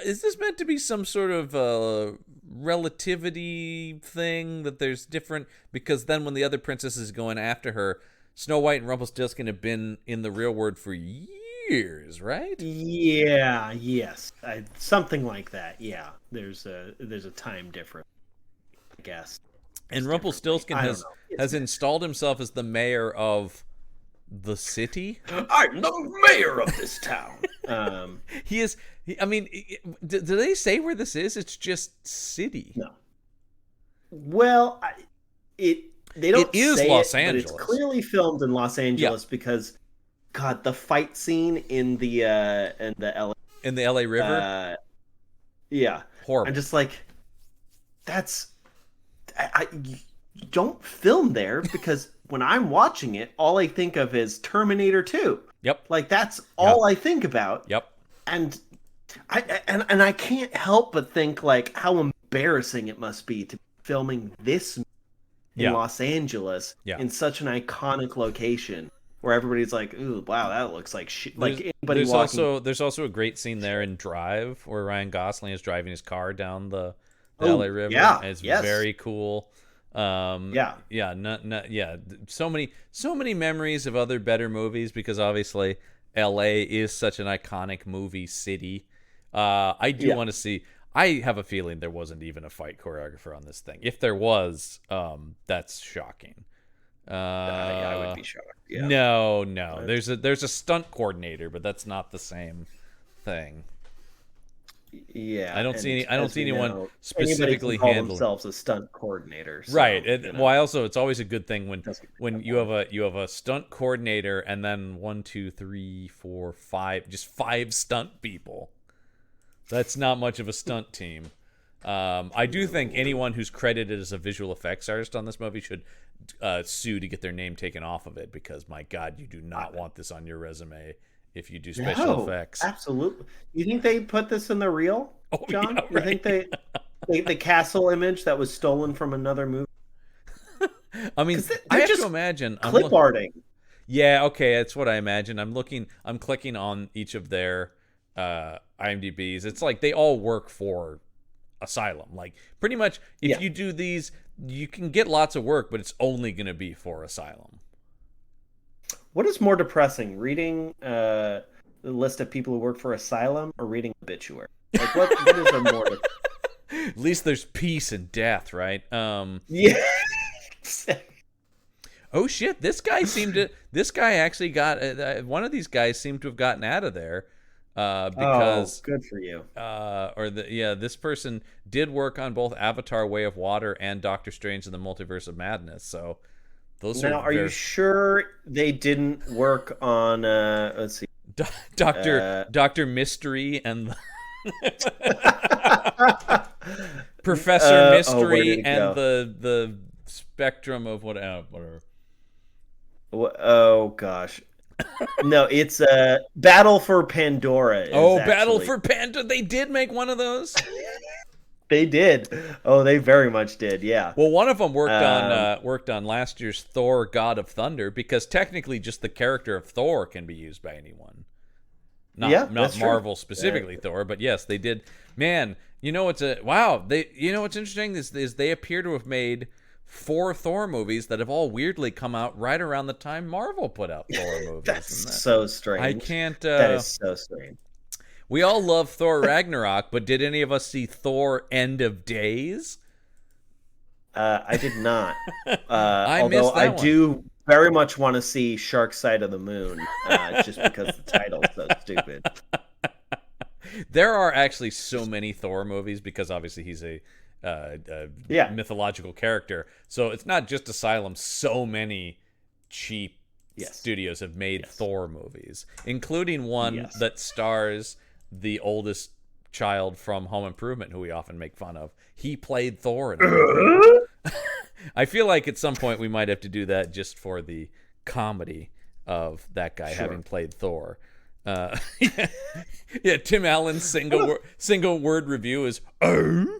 Is this meant to be some sort of relativity thing that there's different? Because then when the other princess is going after her, Snow White and Rumpelstiltskin have been in the real world for years, right? Yeah, yes. Something like that, yeah. There's a time difference, I guess. And Rumpelstiltskin has installed himself as the mayor of the city. I'm the mayor of this town. He is. I mean, do they say where this is? It's just city. No. Well, they don't. It is say Los it, Angeles. But it's clearly filmed in Los Angeles because, God, the fight scene in the LA River. Yeah, horrible. I'm just like, you don't film there because when I'm watching it, all I think of is Terminator 2. Yep. Like that's all I think about. Yep. And I can't help but think like how embarrassing it must be to be filming this in Los Angeles in such an iconic location where everybody's like, "Ooh, wow, that looks like shit." Like anybody walking. There's also a great scene there in Drive where Ryan Gosling is driving his car down the LA River. Yeah, and it's very cool. So many memories of other better movies because obviously LA is such an iconic movie city. I do want to see. I have a feeling there wasn't even a fight choreographer on this thing. If there was, that's shocking. I would be shocked. Yeah. No. There's a stunt coordinator, but that's not the same thing. Yeah, I don't see anyone specifically call handling themselves a stunt coordinator. So, right. Also, it's always a good thing when you have a stunt coordinator and then 1, 2, 3, 4, 5, just 5 stunt people. That's not much of a stunt team. I do think anyone who's credited as a visual effects artist on this movie should sue to get their name taken off of it because, my God, you do not want this on your resume if you do special effects. Absolutely. You think they put this in the reel, John? Yeah, right. You think the castle image that was stolen from another movie? I mean, I have to imagine clip arting. Yeah, okay, that's what I imagine. I'm clicking on each of their IMDb's. It's like they all work for Asylum. Like pretty much if you do these, you can get lots of work, but it's only going to be for Asylum. What is more depressing, reading the list of people who work for Asylum or reading Obituary? Like what is a more At least there's peace and death, right? Yeah. Oh shit, this guy actually got one of these guys seemed to have gotten out of there because good for you. This person did work on both Avatar: Way of Water and Doctor Strange and the Multiverse of Madness. So are you sure they didn't work on let's see, Doctor Mystery and Professor Mystery and the Spectrum of whatever. Oh gosh. No, it's Battle for Pandora. Battle for Pandora. They did make one of those. They did. Oh, they very much did. Yeah. Well, one of them worked on last year's Thor: God of Thunder because technically, just the character of Thor can be used by anyone. Not Marvel specifically Thor, but yes, they did. Man, what's interesting is they appear to have made 4 Thor movies that have all weirdly come out right around the time Marvel put out Thor movies. That's so strange. I can't. That is so strange. We all love Thor Ragnarok, but did any of us see Thor End of Days? I did not. I missed that I one. do very much want to see Shark Side of the Moon, just because the title's so stupid. There are actually so many Thor movies because obviously he's a mythological character. So it's not just Asylum. So many cheap studios have made Thor movies, including one that stars the oldest child from Home Improvement, who we often make fun of. He played Thor in the movie. I feel like at some point we might have to do that just for the comedy of that guy having played Thor. Tim Allen's single word review is "Oh."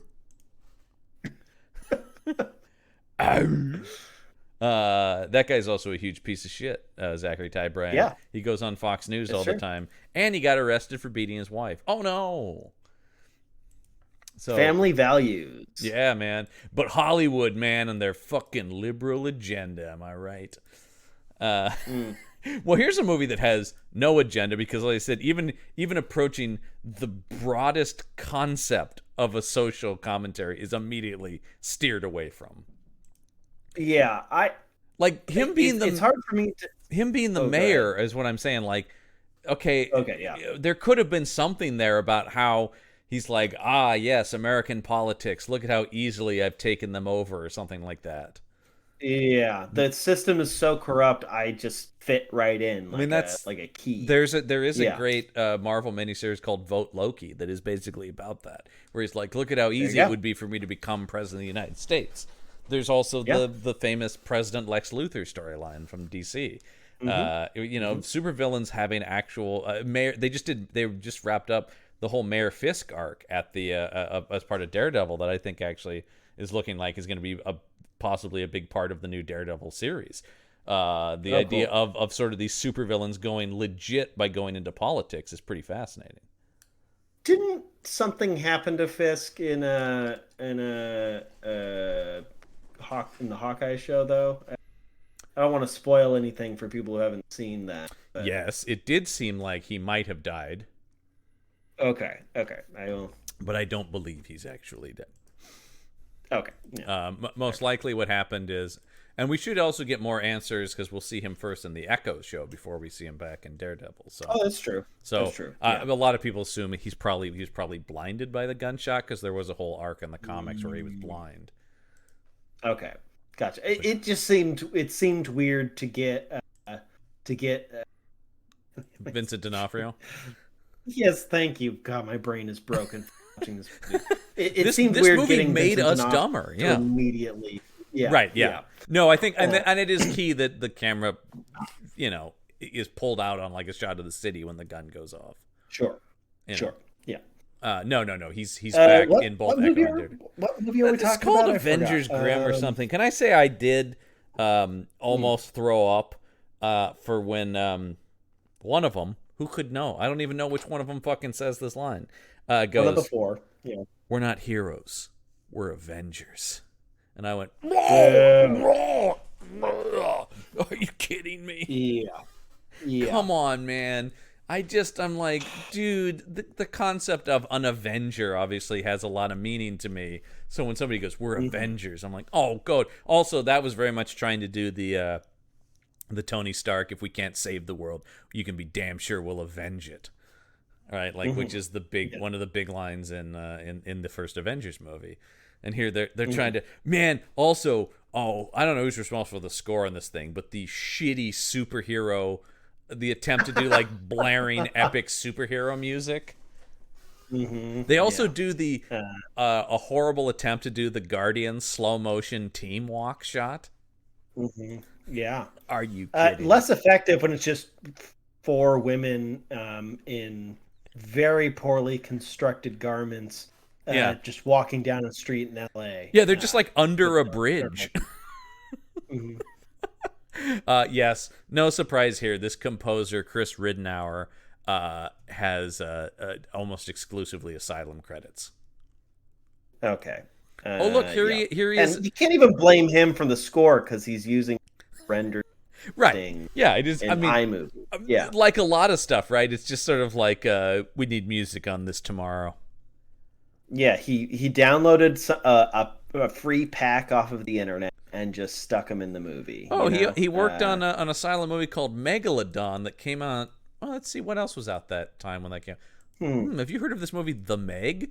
That guy's also a huge piece of shit, Zachary Ty Bryan. Yeah. He goes on Fox News all the time. And he got arrested for beating his wife. Oh, no. So, family values. Yeah, man. But Hollywood, man, and their fucking liberal agenda. Am I right? Well, here's a movie that has no agenda because, like I said, even approaching the broadest concept of a social commentary is immediately steered away from. Yeah, like him being it's hard for me him being the mayor is what I'm saying. Like, okay, yeah. there could have been something there about how he's like, yes, American politics. Look at how easily I've taken them over, or something like that. Yeah, the system is so corrupt. I just fit right in. Like, I mean, that's like a key. There is a great Marvel miniseries called Vote Loki that is basically about that, where he's like, look at how easy it would be for me to become president of the United States. There's also the famous President Lex Luthor storyline from DC. Supervillains having actual mayor. They just wrapped up the whole Mayor Fisk arc at the as part of Daredevil that I think actually is looking like is going to be possibly a big part of the new Daredevil series. The idea of sort of these supervillains going legit by going into politics is pretty fascinating. Didn't something happen to Fisk in the Hawkeye show though? I don't want to spoil anything for people who haven't seen that. But... Yes, it did seem like he might have died. Okay. But I don't believe he's actually dead. Okay. Yeah. Most likely what happened is, and we should also get more answers because we'll see him first in the Echo show before we see him back in Daredevil. So, that's true. So that's true. A lot of people assume he was probably blinded by the gunshot because there was a whole arc in the comics where he was blind. Okay, gotcha. It just seemed weird to get Vincent D'Onofrio. Yes, thank you. God, my brain is broken watching this movie. It seemed this weird movie getting made Vincent us dumber. Yeah, immediately. Yeah, right. Yeah. No, I think, and it is key that the camera, is pulled out on like a shot of the city when the gun goes off. Sure. Sure. Yeah. No. He's back in both Echo and Daredevil. What movie are we talking about? It's called Avengers Grimm or something. Can I say I did almost throw up for when one of them, who could know? I don't even know which one of them fucking says this line. Goes, one of the four. Yeah. We're not heroes. We're Avengers. And I went, are you kidding me? Yeah. Come on, man. I'm like, dude, the concept of an Avenger obviously has a lot of meaning to me. So when somebody goes, we're Avengers, I'm like, oh, God. Also, that was very much trying to do the Tony Stark, if we can't save the world, you can be damn sure we'll avenge it. All right, like which is one of the big lines in the first Avengers movie. And here they're trying to, man, also, I don't know who's responsible for the score on this thing, but the shitty superhero, the attempt to do like blaring epic superhero music. They also do the a horrible attempt to do the Guardians slow motion team walk shot. Yeah. Are you kidding? Less effective when it's just four women in very poorly constructed garments just walking down a street in LA. Yeah, they're just like under a bridge. Yes, no surprise here. This composer, Chris Ridenour, has almost exclusively Asylum credits. Okay. Oh, look, here he is. And you can't even blame him for the score because he's using rendered thing. Yeah, it is. I mean, iMovie. Yeah, like a lot of stuff, right? It's just sort of like we need music on this tomorrow. Yeah, he downloaded a free pack off of the internet and just stuck him in the movie. Oh, he worked on an Asylum movie called Megalodon that came out. Well, let's see what else was out that time when that came. Have you heard of this movie, The Meg?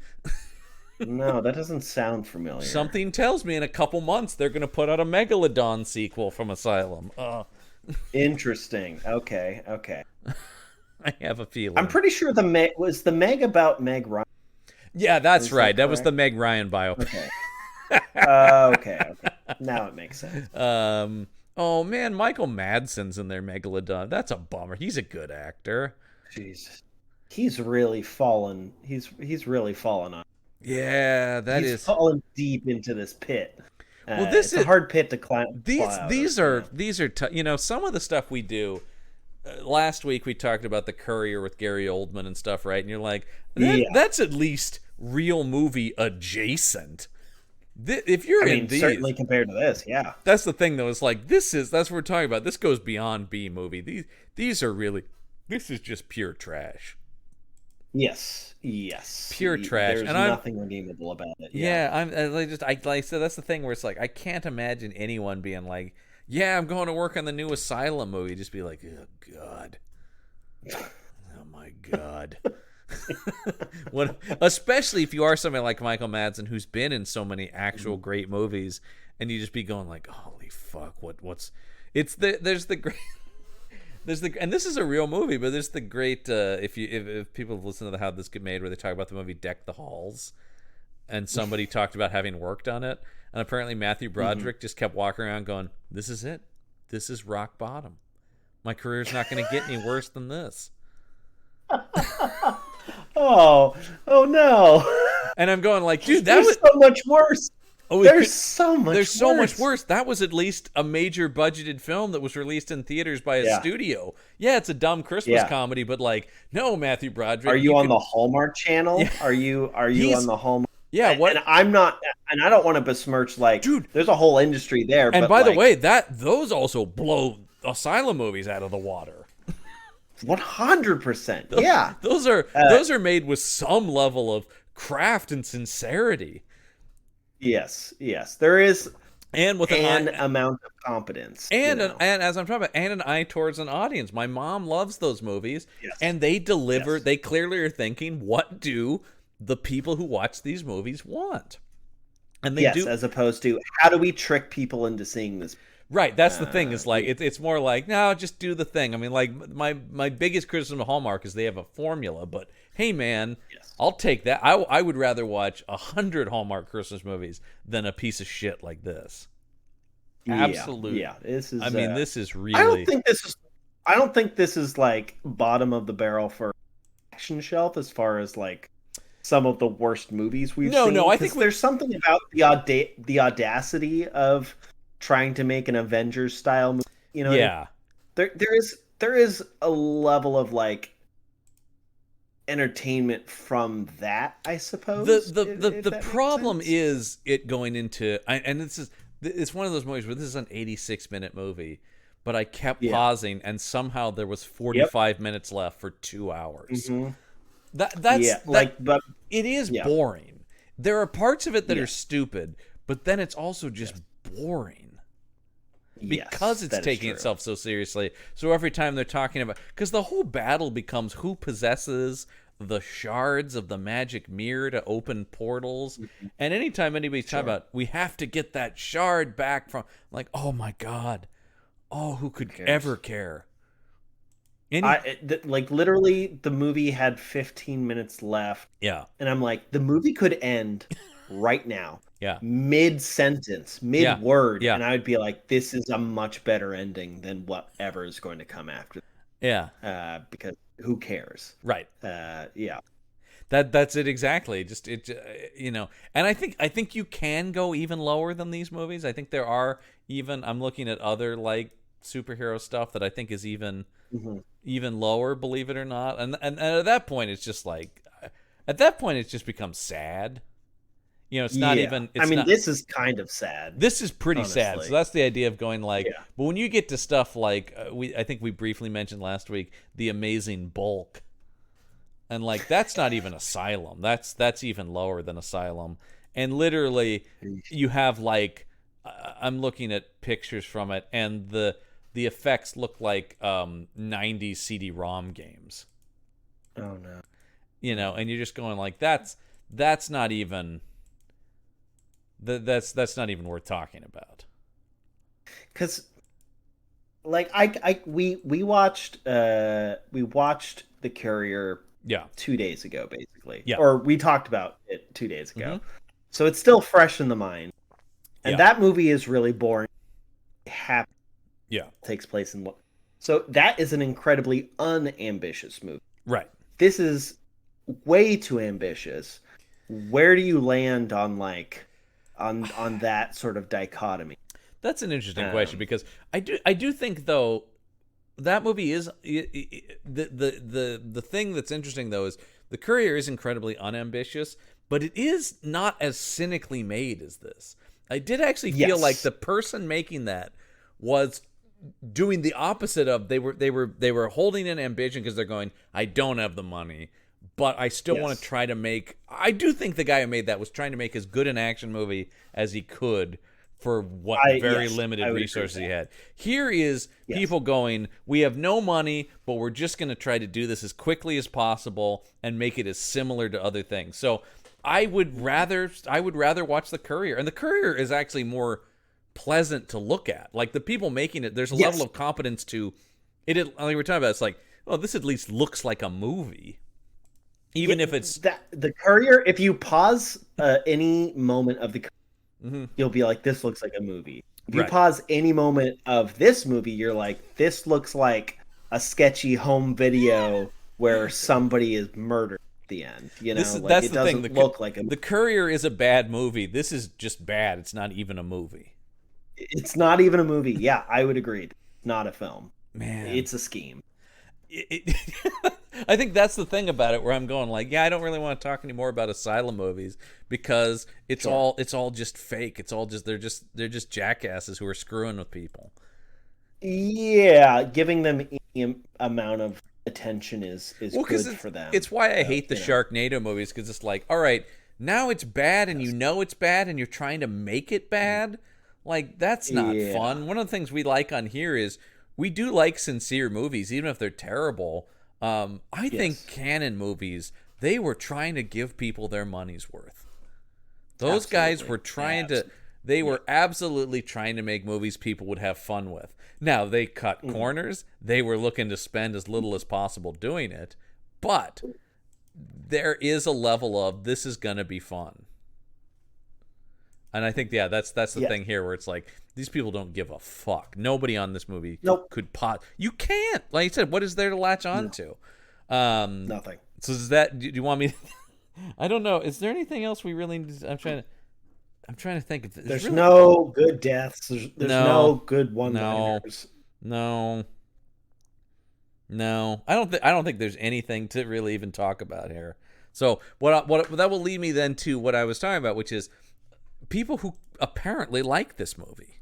No, that doesn't sound familiar. Something tells me in a couple months they're going to put out a Megalodon sequel from Asylum. Interesting. Okay. I have a feeling. I'm pretty sure the Meg about Meg Ryan. Yeah, that's right. That was the Meg Ryan biopic. Okay. Now it makes sense. Oh man, Michael Madsen's in there, Megalodon. That's a bummer. He's a good actor. Jesus, he's really fallen. He's really fallen on. Yeah, he's fallen deep into this pit. Well, it's a hard pit to climb. These are some of the stuff we do. Last week we talked about The Courier with Gary Oldman and stuff, right? And you're like, that's at least real movie adjacent. If you're in these, certainly compared to this, yeah. That's the thing, though. It's like that's what we're talking about. This goes beyond B movie. These are really. This is just pure trash. Yes. Pure trash. There's nothing redeemable about it. Yeah, I said that's the thing where it's like I can't imagine anyone being like, yeah, I'm going to work on the new Asylum movie. Just be like, oh God, oh my God. Especially if you are somebody like Michael Madsen, who's been in so many actual great movies, and you just be going like, holy fuck, what's it's the there's the great there's the and this is a real movie, but there's the great if people have listened to How This Get Made, where they talk about the movie Deck the Halls, and somebody talked about having worked on it, and apparently Matthew Broderick just kept walking around going, this is it, this is rock bottom, my career's not going to get any worse than this. Oh no! And I'm going like, dude, that was so much worse. Oh, there's so much worse. That was at least a major budgeted film that was released in theaters by a studio. Yeah, it's a dumb Christmas comedy, but like, no, Matthew Broderick. Are you on the Hallmark Channel? Yeah. Are you on the Hallmark? Yeah, what? And I'm not, and I don't want to besmirch, like, dude, there's a whole industry there. And but by the way, those also blow Asylum movies out of the water. 100%. Yeah, those are made with some level of craft and sincerity. Yes, there is, and with an amount of competence, and as I'm talking about, and an eye towards an audience. My mom loves those movies, and they deliver. Yes. They clearly are thinking, what do the people who watch these movies want? And they do, as opposed to, how do we trick people into seeing this? Right, that's the thing. Is like it's more like, no, just do the thing. I mean, like my biggest criticism of Hallmark is they have a formula, but hey, man, I'll take that. I would rather watch 100 Hallmark Christmas movies than a piece of shit like this. Absolutely. Yeah. This is. I mean, this is really. I don't think this is like bottom of the barrel for action shelf as far as like some of the worst movies we've seen. No, I think there's something about the audacity of trying to make an Avengers style movie, you know. Yeah. There is a level of like entertainment from that, I suppose. The problem is it going into, and it's one of those movies where this is an 86-minute movie, but I kept pausing, and somehow there was 45 minutes left for 2 hours. Mm-hmm. But it is boring. There are parts of it that are stupid, but then it's also just boring. Because it's taking itself so seriously. So every time they're talking about, because the whole battle becomes who possesses the shards of the magic mirror to open portals. Mm-hmm. And anytime anybody's talking about, we have to get that shard back from, like, oh my God. Oh, who could ever care? Like literally the movie had 15 minutes left. Yeah. And I'm like, the movie could end right now. Yeah. Mid-sentence, mid-word. Yeah. And I would be like, this is a much better ending than whatever is going to come after. Yeah. Because who cares? Right. Yeah. That's it exactly. Just you know, and I think you can go even lower than these movies. I think there are even, I'm looking at other like superhero stuff that I think is even lower, believe it or not. And at that point it's just like, it's just become sad. You know, it's not even. This is kind of sad. This is pretty sad. So that's the idea of going like. Yeah. But when you get to stuff like I think we briefly mentioned last week, The Amazing Bulk, and like that's not even Asylum. That's even lower than Asylum. And literally, you have like I'm looking at pictures from it, and the effects look like 90s CD-ROM games. Oh no. You know, and you're just going like that's not even. That's not even worth talking about. Because, like, we watched The Courier 2 days ago, basically. Yeah. Or we talked about it 2 days ago. Mm-hmm. So it's still fresh in the mind. And that movie is really boring. Happy. Yeah. Takes place in. So that is an incredibly unambitious movie. Right. This is way too ambitious. Where do you land on like on that sort of dichotomy? That's an interesting question, because I do think though that movie is the thing that's interesting though is The Courier is incredibly unambitious, but it is not as cynically made as this. I did actually feel like the person making that was doing the opposite of they were holding an ambition because they're going, I don't have the money, but I still want to try to make. I do think the guy who made that was trying to make as good an action movie as he could for what very yes, limited I would agree resources with he that. had. Here is people going, we have no money, but we're just going to try to do this as quickly as possible and make it as similar to other things. So I would rather watch The Courier, and The Courier is actually more pleasant to look at. Like the people making it, there's a level of competence to it. Like we're talking about, it's like, oh, this at least looks like a movie, even if it's The Courier. If you pause any moment of the, you'll be like, this looks like a movie. If you pause any moment of this movie, you're like, this looks like a sketchy home video where somebody is murdered at the end. You know, that's it the thing. doesn't look like a movie. The Courier is a bad movie. This is just bad. It's not even a movie. It's not even a movie. Yeah, I would agree. Not a film. Man, it's a scheme. I think that's the thing about it, where I'm going like, yeah, I don't really want to talk anymore about asylum movies because it's all just fake. It's all just they're just jackasses who are screwing with people. Yeah, giving them any amount of attention is good for them. It's why I hate the Sharknado movies, because it's like, all right, now it's bad and you know it's bad and you're trying to make it bad. Like, that's not fun. One of the things we like on here is we do like sincere movies, even if they're terrible. I think canon movies, they were trying to give people their money's worth. Those guys were trying to, they were absolutely trying to make movies people would have fun with. Now, they cut corners. They were looking to spend as little as possible doing it. But there is a level of, this is going to be fun. And I think, that's the thing here, where it's like, these people don't give a fuck. Nobody on this movie could You can't. Like I said, what is there to latch on to? Nothing. So is that, do you want me to, I don't know. Is there anything else we really need to, I'm trying to think. If there's really, no good deaths. There's no good one-liners. No. I don't think there's anything to really even talk about here. So what that will lead me then to what I was talking about, which is people who apparently like this movie.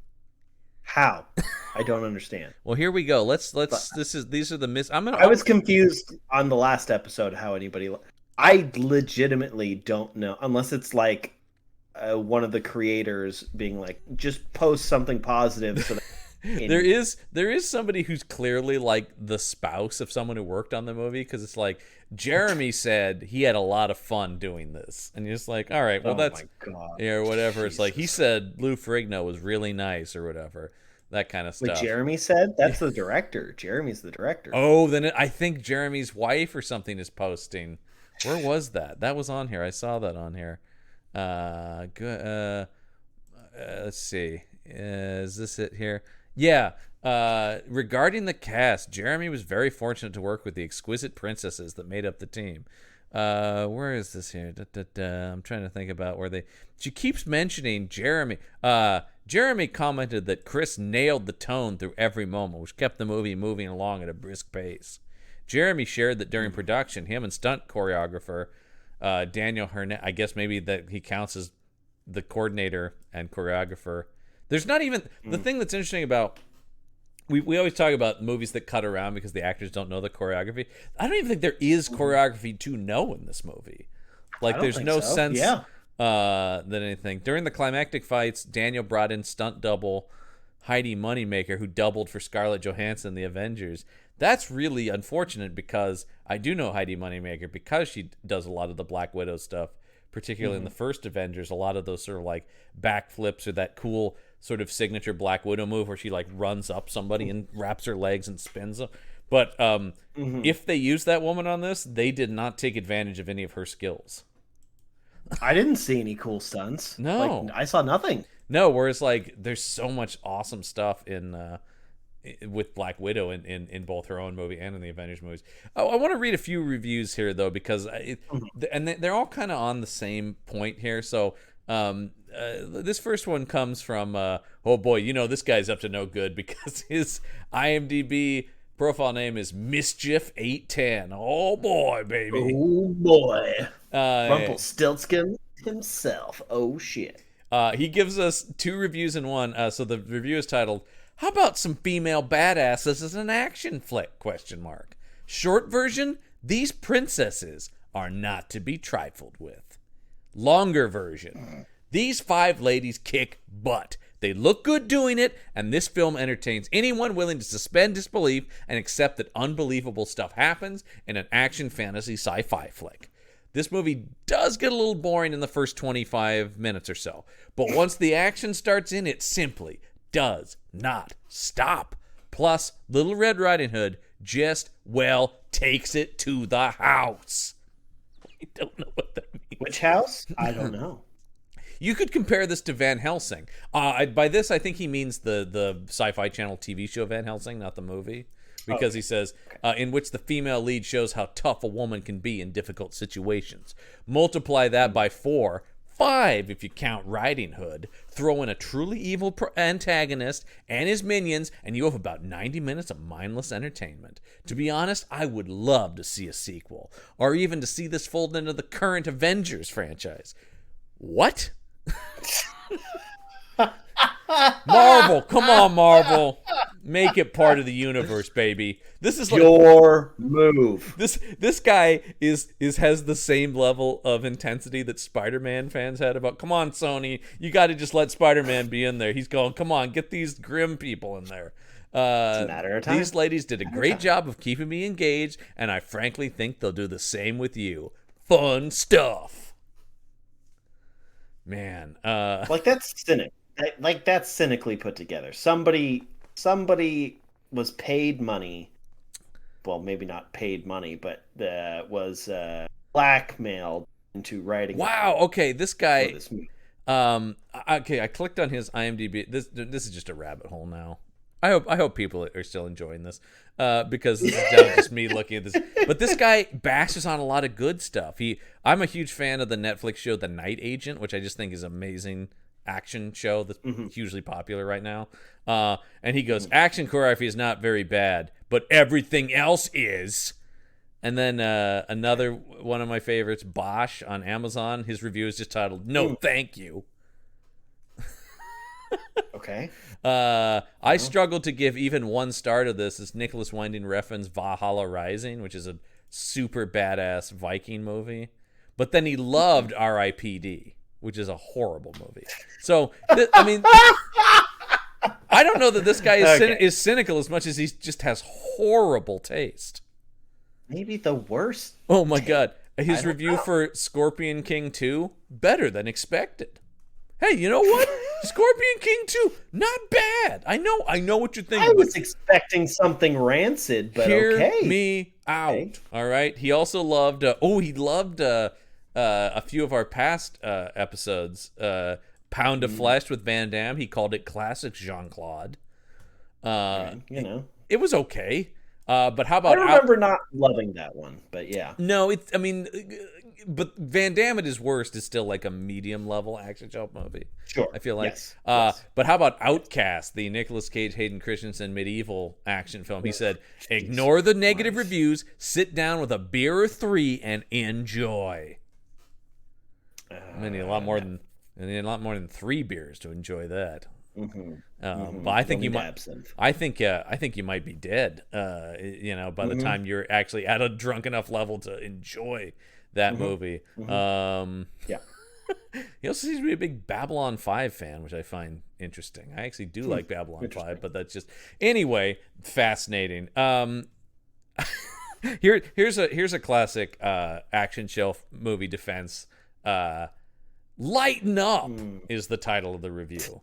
How? I don't understand. Well, here we go. These are the I was confused on the last episode how anybody. I legitimately don't know, unless it's like one of the creators being like, just post something positive. So that there is somebody who's clearly like the spouse of someone who worked on the movie, because it's like, Jeremy said he had a lot of fun doing this, and you're just like, all right, well, that's or whatever. It's like, he said Lou Ferrigno was really nice or whatever, that kind of stuff. What Jeremy said? That's the director. Jeremy's the director. Oh, then I think Jeremy's wife or something is posting. Where was that? That was on here. I saw that on here. Good. Let's see. Is this it here? Yeah. Regarding the cast, Jeremy was very fortunate to work with the exquisite princesses that made up the team. Where is this here? I'm trying to think about where she keeps mentioning Jeremy. Jeremy commented that Chris nailed the tone through every moment, which kept the movie moving along at a brisk pace. Jeremy shared that during production, him and stunt choreographer Daniel Hernandez, I guess maybe that he counts as the coordinator and choreographer. There's not even the thing that's interesting about, we always talk about movies that cut around because the actors don't know the choreography. I don't even think there is choreography to know in this movie. Like, there's no sense that anything. During the climactic fights, Daniel brought in stunt double Heidi Moneymaker, who doubled for Scarlett Johansson in the Avengers. That's really unfortunate, because I do know Heidi Moneymaker because she does a lot of the Black Widow stuff, particularly in the first Avengers. A lot of those sort of like backflips, or that cool sort of signature Black Widow move where she like runs up somebody and wraps her legs and spins them. But if they use that woman on this, they did not take advantage of any of her skills. I didn't see any cool stunts. No. I saw nothing. No, whereas like there's so much awesome stuff with Black Widow in both her own movie and in the Avengers movies. I want to read a few reviews here, though, because they're all kind of on the same point here. So this first one comes from, oh boy, you know this guy's up to no good, because his IMDb profile name is Mischief810. Oh boy, baby. Oh boy. Rumpelstiltskin himself. Oh shit. He gives us 2 reviews in one. So the review is titled, "How about some female badasses as an action flick? ? Short version, these princesses are not to be trifled with. Longer version, these 5 ladies kick butt. They look good doing it, and this film entertains anyone willing to suspend disbelief and accept that unbelievable stuff happens in an action fantasy sci-fi flick. This movie does get a little boring in the first 25 minutes or so, but once the action starts in, it simply does not stop. Plus, Little Red Riding Hood just, well, takes it to the house. I don't know what that means. Which house? I don't know. You could compare this to Van Helsing. By this, I think he means the Sci-Fi Channel TV show Van Helsing, not the movie. Because he says, in which the female lead shows how tough a woman can be in difficult situations. Multiply that by 4, 5 if you count Riding Hood. Throw in a truly evil antagonist and his minions, and you have about 90 minutes of mindless entertainment. To be honest, I would love to see a sequel, or even to see this fold into the current Avengers franchise. What? Marvel, come on, Marvel. Make it part of the universe, baby. This is like your move. This guy has the same level of intensity that Spider-Man fans had about, come on, Sony, you got to just let Spider-Man be in there. He's going, come on, get these Grimm people in there. It's a matter of time. These ladies did a great job of keeping me engaged, and I frankly think they'll do the same with you. Fun stuff. Man, like that's cynic. Like that's cynically put together. Somebody was paid money. Well, maybe not paid money, but was blackmailed into writing. Wow. Okay, this guy. Okay, I clicked on his IMDb. This is just a rabbit hole now. I hope people are still enjoying this because this is just me looking at this. But this guy bashes on a lot of good stuff. I'm a huge fan of the Netflix show The Night Agent, which I just think is an amazing action show that's hugely popular right now. And he goes, action choreography is not very bad, but everything else is. And then another one of my favorites, Bosch on Amazon, his review is just titled, No Thank You. Okay. I struggled to give even 1 star to this. It's Nicholas Winding Refn's Valhalla Rising, which is a super badass Viking movie. But then he loved R.I.P.D., which is a horrible movie. So, I mean, I don't know that this guy is cynical as much as he just has horrible taste. Maybe the worst. Oh my God. His review for Scorpion King 2, better than expected. Hey, you know what? Scorpion King 2, not bad. I know what you're thinking. I was expecting something rancid, but Hear okay. me out. Okay. All right. He also loved. He loved a few of our past episodes. Pound of Flesh with Van Damme. He called it classic Jean-Claude. It was okay. But how about? I remember not loving that one, but yeah. No, but Van Damme at his worst is still like a medium level action show movie. Sure, I feel like. Yes. But how about Outcast, the Nicolas Cage, Hayden Christensen medieval action film? He said, "Ignore the negative reviews, sit down with a beer or 3, and enjoy." I need a lot more than 3 beers to enjoy that. But I think you might. I think you might be dead. By the time you're actually at a drunk enough level to enjoy that movie. Yeah. He also seems to be a big Babylon 5 fan, which I find interesting. I actually do like Babylon 5, but that's just anyway fascinating. Here's a classic action shelf movie defense. Lighten Up is the title of the review.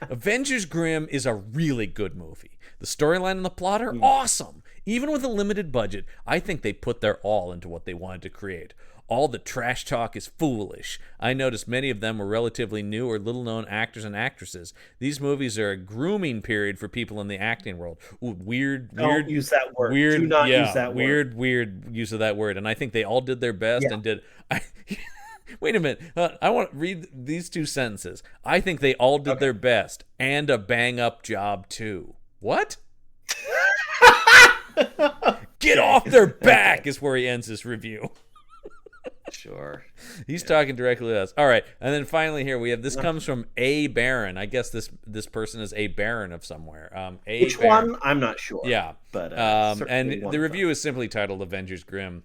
Avengers Grimm is a really good movie. The storyline and the plot are awesome. Even with a limited budget, I think they put their all into what they wanted to create. All the trash talk is foolish. I noticed many of them were relatively new or little-known actors and actresses. These movies are a grooming period for people in the acting world. Ooh, weird. Don't use that word. Weird, Do not use that word. Weird use of that word. And I think they all did their best and did... Wait a minute. I want to read these 2 sentences. I think they all did their best and a bang-up job, too. What? Get off their back is where he ends his review. Sure. He's talking directly to us. All right. And then finally here we have, this comes from A. Baron. I guess this person is A. Baron of somewhere. Which Baron. One? I'm not sure. Yeah. But and the review is simply titled Avengers Grimm.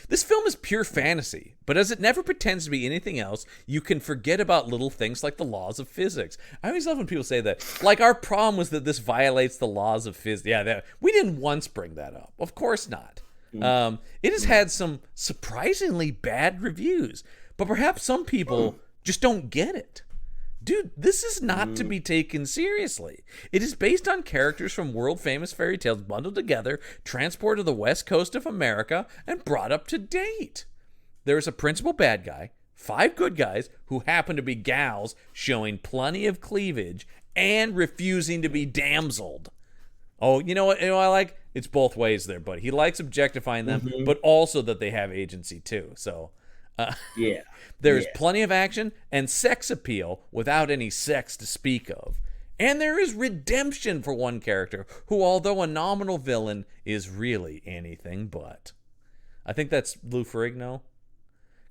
This film is pure fantasy, but as it never pretends to be anything else, you can forget about little things like the laws of physics. I always love when people say that. Like, our problem was that this violates the laws of physics. Yeah, we didn't once bring that up. Of course not. It has had some surprisingly bad reviews, but perhaps some people just don't get it. Dude, this is not to be taken seriously. It is based on characters from world-famous fairy tales bundled together, transported to the west coast of America, and brought up to date. There is a principal bad guy, 5 good guys who happen to be gals showing plenty of cleavage and refusing to be damseled. Oh, you know what I like? It's both ways there, buddy. He likes objectifying them, but also that they have agency too. So, yeah. There's plenty of action and sex appeal without any sex to speak of. And there is redemption for one character who, although a nominal villain, is really anything but. I think that's Lou Ferrigno.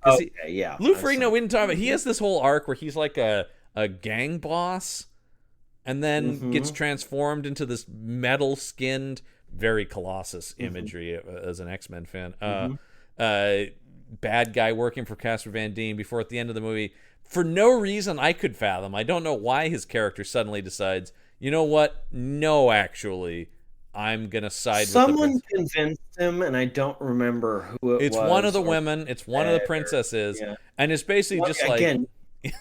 Okay, yeah. Lou Ferrigno, we didn't talk about. He has this whole arc where he's like a gang boss, and then gets transformed into this metal-skinned, very Colossus imagery as an X-Men fan. Bad guy working for Casper Van Dien before at the end of the movie, for no reason I could fathom. I don't know why his character suddenly decides, you know what? No, actually, I'm going to side with someone convinced him, and I don't remember who it was. It's one of the women. It's one of the princesses. Yeah. And it's basically just like... Again,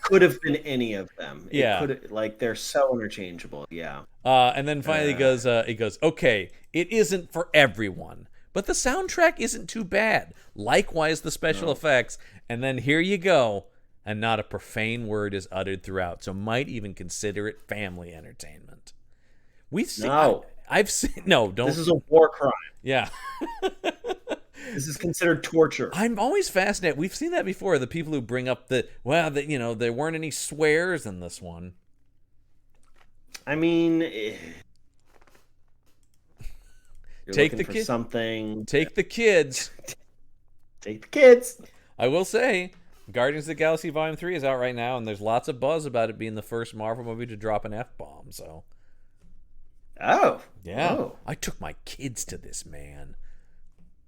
could have been any of them. Yeah. Like, they're so interchangeable. Yeah. And then finally he goes, okay, it isn't for everyone, but the soundtrack isn't too bad. Likewise, the special effects. And then here you go. And not a profane word is uttered throughout, so might even consider it family entertainment. We've seen... I've seen... No, don't... This is a war crime. Yeah. This is considered torture. I'm always fascinated. We've seen that before. The people who bring up that, well, that, you know, there weren't any swears in this one. I mean, take the kids. Something. Take the kids. Take the kids. I will say, Guardians of the Galaxy Volume 3 is out right now, and there's lots of buzz about it being the first Marvel movie to drop an F-bomb. So. Oh. Yeah. Oh. I took my kids to this, man.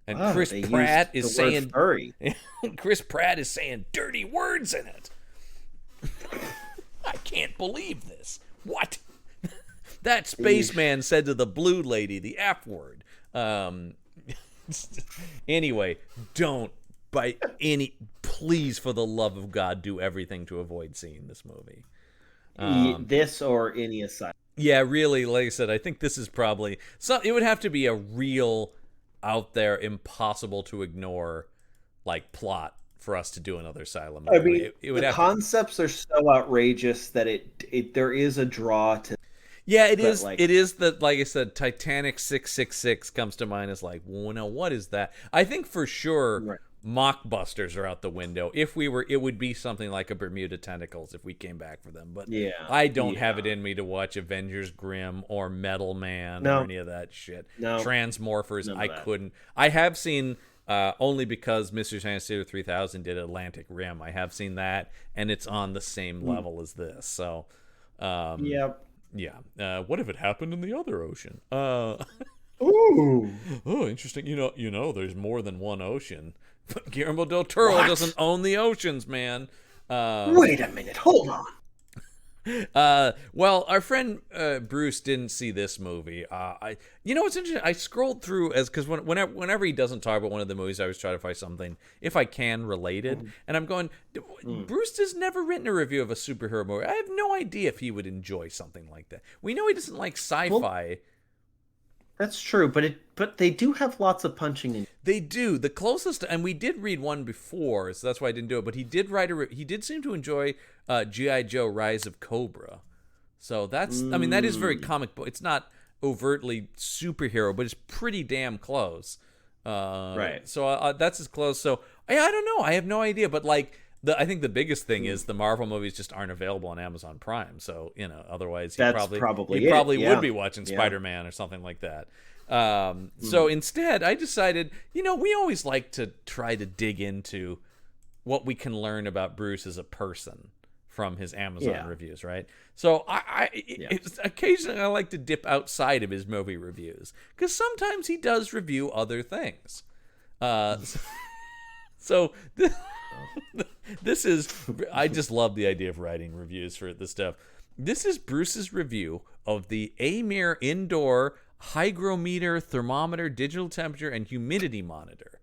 And Oh, Chris they Pratt used is the word saying furry. Chris Pratt is saying dirty words in it. I can't believe this. What? That spaceman said to the blue lady the F word. Anyway, don't please, for the love of God, do everything to avoid seeing this movie. This or any aside. Yeah, really, like I said, I think this is probably... it would have to be a real, out there, impossible to ignore, like, plot for us to do another Asylum movie. I mean, the concepts are so outrageous that there is a draw to... Yeah, it is. Like, it is that, like I said, Titanic 666 comes to mind as like, well, no, what is that? I think for sure mockbusters are out the window. If we were, it would be something like a Bermuda Tentacles if we came back for them. But I don't have it in me to watch Avengers Grimm or Metal Man or any of that shit. No. Transmorphers, I couldn't. I have seen, only because Mystery Science Theater 3000 did Atlantic Rim. I have seen that, and it's on the same level as this. So, yep. Yeah. What if it happened in the other ocean? Ooh. Oh, interesting. You know, there's more than one ocean. But Guillermo del Toro doesn't own the oceans, man. Wait a minute. Hold on. Well, our friend Bruce didn't see this movie. What's interesting? I scrolled through because whenever he doesn't talk about one of the movies, I always try to find something, if I can, related. And I'm going, Bruce has never written a review of a superhero movie. I have no idea if he would enjoy something like that. We know he doesn't like sci-fi. Well, that's true, but they do have lots of punching in. They do. The closest, and we did read one before, so that's why I didn't do it. But he did he did seem to enjoy G.I. Joe: Rise of Cobra. So that's, I mean, that is very comic book. It's not overtly superhero, but it's pretty damn close. Right. So that's as close. So I don't know. I have no idea. But like, I think the biggest thing is the Marvel movies just aren't available on Amazon Prime. So, otherwise he probably would be watching Spider-Man or something like that. So instead, I decided, we always like to try to dig into what we can learn about Bruce as a person from his Amazon reviews, right? So occasionally I like to dip outside of his movie reviews because sometimes he does review other things. So this is, I just love the idea of writing reviews for this stuff. This is Bruce's review of the Amir indoor hygrometer, thermometer, digital temperature, and humidity monitor.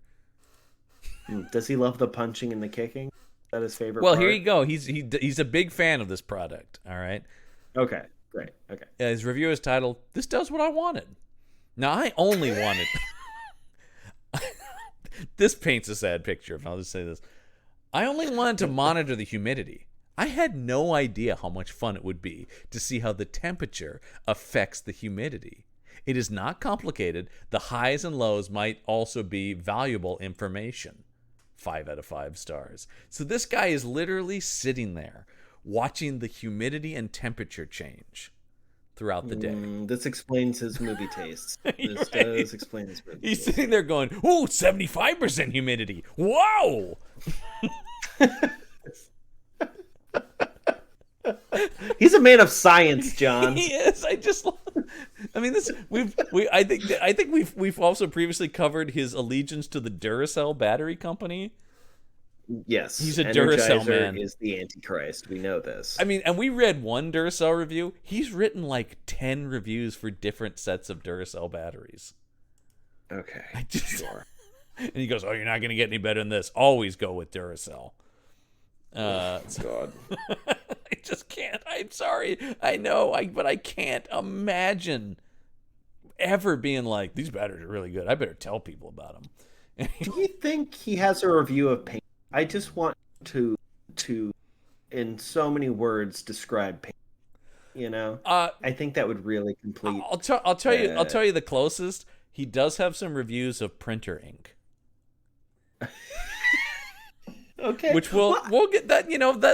Does he love the punching and the kicking? Is that his favorite Well, part? here you go. He's a big fan of this product. All right. Okay, great. Okay. His review is titled, "This does what I wanted." Now, I only wanted... This paints a sad picture, I'll just say this. I only wanted to monitor the humidity. I had no idea how much fun it would be to see how the temperature affects the humidity. It is not complicated. The highs and lows might also be valuable information. 5 out of 5 stars. So this guy is literally sitting there watching the humidity and temperature change throughout the day. This explains his movie tastes. This does explain his movie He's tastes. sitting there going, "Ooh, 75% humidity. Wow!" He's a man of science, John. He is. I mean, this I think we've also previously covered his allegiance to the Duracell battery company. Yes, He's a Duracell Energizer man. is the Antichrist. We know this. I mean, and we read one Duracell review. He's written like 10 reviews for different sets of Duracell batteries. Okay, Sure. And he goes, "Oh, you're not going to get any better than this. Always go with Duracell." God. I just can't. I'm sorry. I know, but I can't imagine ever being like, "These batteries are really good. I better tell people about them." Do you think he has a review of paint? I just want to in so many words describe paint. You know, I think that would really complete. I'll tell you the closest. He does have some reviews of printer ink. Okay, Which we'll get that,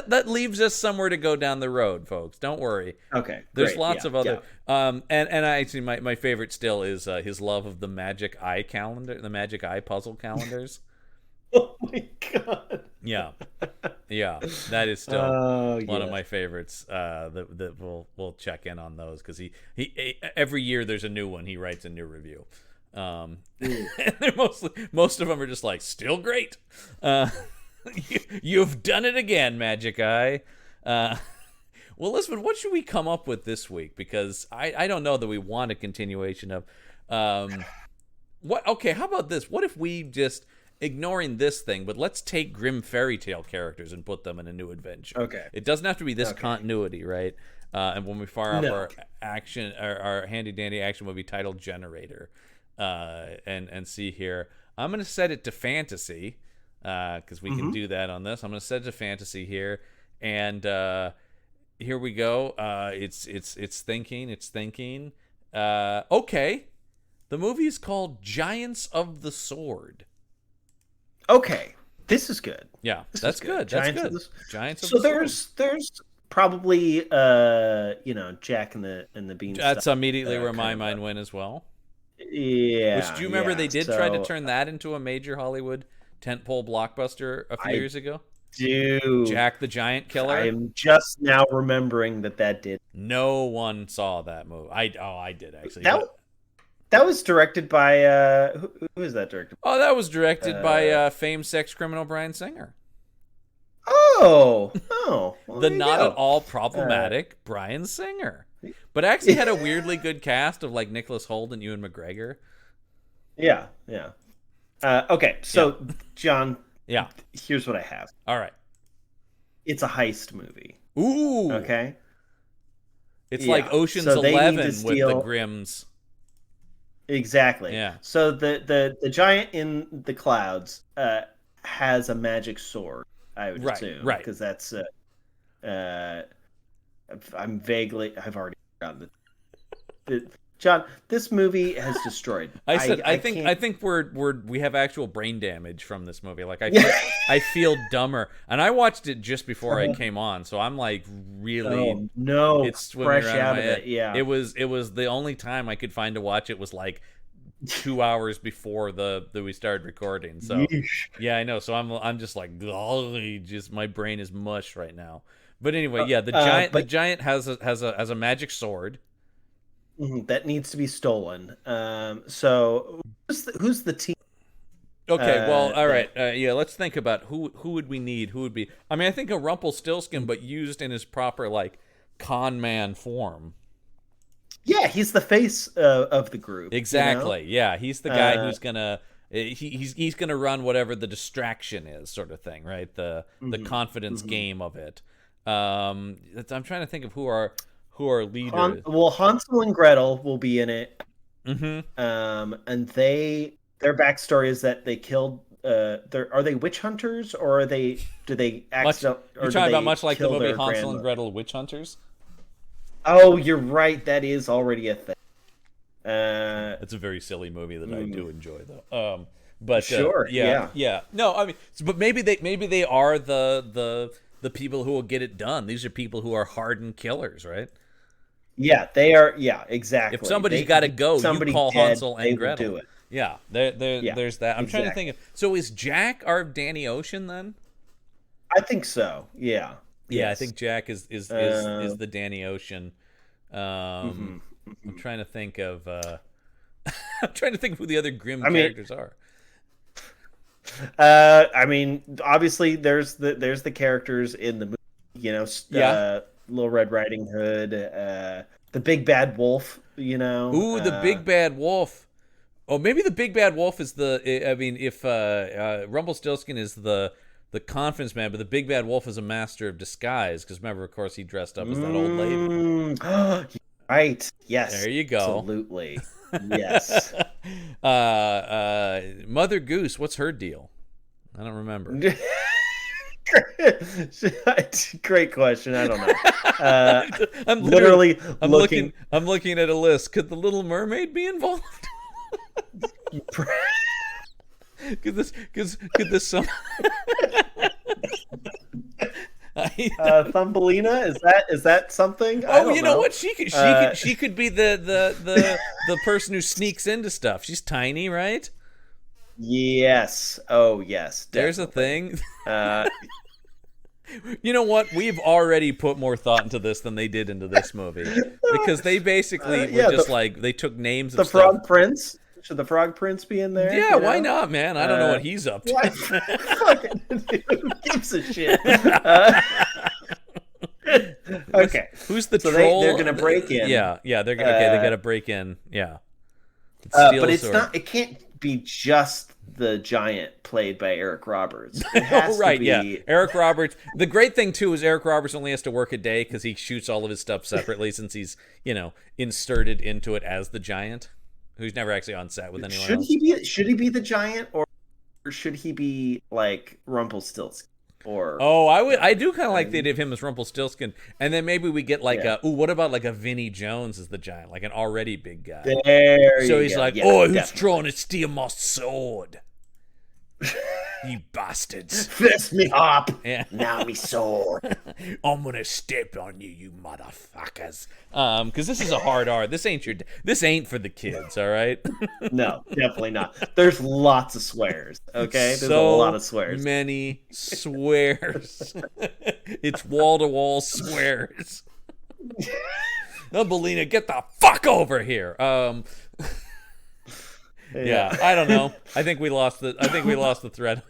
that leaves us somewhere to go down the road, folks. Don't worry. Okay, There's great. lots Yeah, of other yeah. and I actually my favorite still is his love of the Magic Eye calendar, the Magic Eye puzzle calendars. Oh my god. Yeah. That is still one of my favorites. That we'll check in on those because he every year there's a new one. He writes a new review. And they're most of them are just like, still great. You've done it again, Magic Eye. Well, listen, what should we come up with this week? Because I don't know that we want a continuation of what. Okay, how about this? What if we just, ignoring this thing, but let's take Grimm fairy tale characters and put them in a new adventure. Okay. It doesn't have to be this continuity, right? And when we fire up our action, our handy dandy action movie title generator, and see here, I'm gonna set it to fantasy, because we can do that on this. I'm gonna set it to fantasy here, and here we go. It's thinking. Okay, the movie is called Giants of the Sword. Okay, this is good. Yeah, that's good. That's good. Giants of so the Sword. there's probably Jack and the Beanstalk. That's immediately where my mind went as well. Yeah. Which, do you remember they did try to turn that into a major Hollywood tentpole blockbuster a few years ago? Dude, Jack the Giant Killer. I am just now remembering that did. No one saw that movie. I did actually. That was directed by who is that directed by? Oh, that was directed by famed sex criminal Bryan Singer. Well, The not at all problematic Bryan Singer, but actually had a weirdly good cast of like Nicholas Hoult and Ewan McGregor. Yeah. Okay, so John. Yeah. Here's what I have. All right. It's a heist movie. Ooh. Okay. It's like Ocean's So they 11 need to with steal- the Grimms. Exactly. Yeah. So the giant in the clouds has a magic sword, I would assume. Right. Because that's I've already forgotten the John, this movie has destroyed. I think we have actual brain damage from this movie. Like I feel dumber, and I watched it just before I came on, so I'm like really it's swimming fresh around out my of head. it. Yeah, it was the only time I could find to watch it was like 2 hours before we started recording. So Yeesh. yeah, I know. So I'm just like, golly, just my brain is mush right now. But anyway, yeah, the giant has a magic sword. That needs to be stolen. So who's the team? Okay, well, all right. Yeah, let's think about who would we need? Who would be? I mean, I think a Rumpelstiltskin, but used in his proper like con man form. Yeah, he's the face of the group. Exactly. You know? Yeah, he's the guy who's gonna he's gonna run whatever the distraction is, sort of thing, right? The confidence game of it. I'm trying to think of who our leader is. Well, Hansel and Gretel will be in it. Mm-hmm. And their backstory is that they killed. Are they witch hunters, or do they accident? You're talking about much like the movie Hansel and Gretel Witch Hunters? Oh, you're right. That is already a thing. It's a very silly movie that I do enjoy, though. But sure, yeah. No, I mean, but maybe they are the people who will get it done. These are people who are hardened killers, right? Yeah, they are. Yeah, exactly. If somebody's got to go, you call Hansel and Gretel. Do it. Yeah, there's that. I'm trying to think of. So is Jack our Danny Ocean then? I think so. Yeah. Yeah, I think Jack is the Danny Ocean. I'm trying to think of who the other Grimm characters are. I mean, obviously there's the characters in the movie, Little Red Riding Hood, the Big Bad Wolf, Ooh, the Big Bad Wolf. Oh, maybe the Big Bad Wolf is if Rumpelstiltskin is the confidence man, but the Big Bad Wolf is a master of disguise, because remember, of course, he dressed up as that old lady. Right. Yes. There you go. Absolutely. Yes. Mother Goose, what's her deal? I don't remember. Great question. I don't know. I'm looking at a list. Could the Little Mermaid be involved? Could this some Thumbelina, is that something? Oh, you know what? She could be the person who sneaks into stuff. She's tiny, right? Yes. Oh, yes. Definitely. There's a thing. You know what? We've already put more thought into this than they did into this movie, because they basically were just they took names of the stuff. Frog Prince. Should the Frog Prince be in there? Yeah, why not, man? I don't know what he's up to. Who gives a shit? Okay. Who's the troll? They're going to break in. Yeah. They got to break in. Yeah. But it's not. It can't be just the giant played by Eric Roberts. It has right. To be... Yeah. Eric Roberts. The great thing too is Eric Roberts only has to work a day because he shoots all of his stuff separately since he's inserted into it as the giant, who's never actually on set with anyone else. Should he be the giant, or should he be like Rumpelstiltskin? I do kind of like the idea of him as Rumpelstiltskin, and then maybe we get what about like a Vinnie Jones as the giant, like an already big guy. So he's like, who's trying to steal my sword? You bastards! Fist me up! Yeah. Now me sword. I'm gonna step on you, you motherfuckers. Because this is a hard R. This ain't for the kids, all right? No, definitely not. There's lots of swears. Okay, there's a lot of swears. Many swears. It's wall to wall swears. Thumbelina, get the fuck over here. Yeah, I don't know. I think we lost the thread.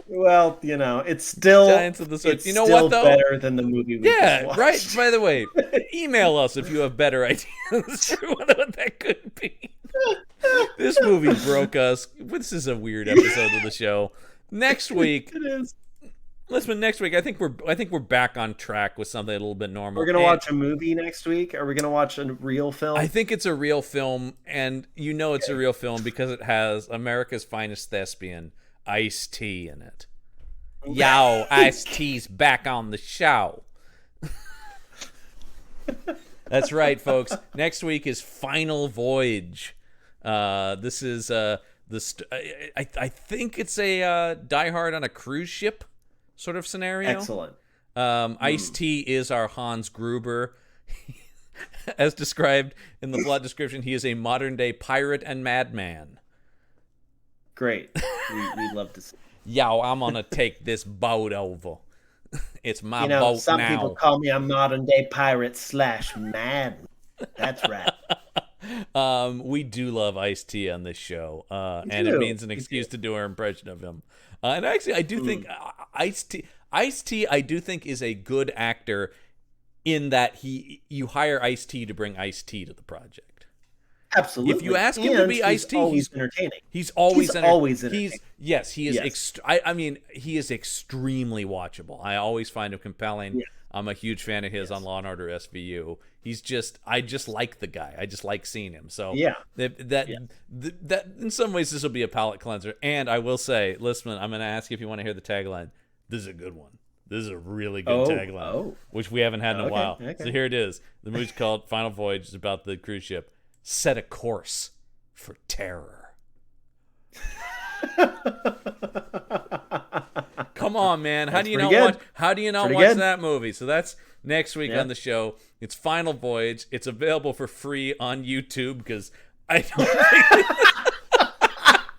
Well, it's still Giants of the Sword. It's you know still what though? better than the movie we just watched. Right. By the way, email us if you have better ideas for what that could be. This movie broke us. This is a weird episode of the show. Next week, it is. Listen, next week I think we're back on track with something a little bit normal. We're gonna watch a movie next week. Are we gonna watch a real film? I think it's a real film, and it's a real film because it has America's finest thespian, Ice-T, in it. Yo, Ice-T's back on the show. That's right, folks. Next week is Final Voyage. This is I think it's a Die Hard on a cruise ship sort of scenario. Excellent. Ice-T is our Hans Gruber. As described in the plot description, he is a modern-day pirate and madman. Great. We'd love to see. Yo, I'm going to take this boat over. It's my boat some now. People call me a modern-day pirate / madman. That's right. We do love Ice-T on this show, and it means an excuse to do our impression of him. And actually, I do think Ice-T, I do think is a good actor in that you hire Ice-T to bring Ice-T to the project. Absolutely. If you ask him to be Ice-T, he's entertaining. He's always entertaining. He is. Yes. I mean, he is extremely watchable. I always find him compelling. Yeah. I'm a huge fan of his on Law & Order SVU. I just like the guy. I just like seeing him. So that in some ways this will be a palate cleanser. And I will say, Listman, I'm going to ask you if you want to hear the tagline. This is a good one. This is a really good tagline, which we haven't had in a while. Okay. So here it is. The movie's called Final Voyage. It's about the cruise ship. Set a course for terror. Come on, man. How do you not watch that movie? So that's next week on the show. It's Final Voyage. It's available for free on YouTube because I don't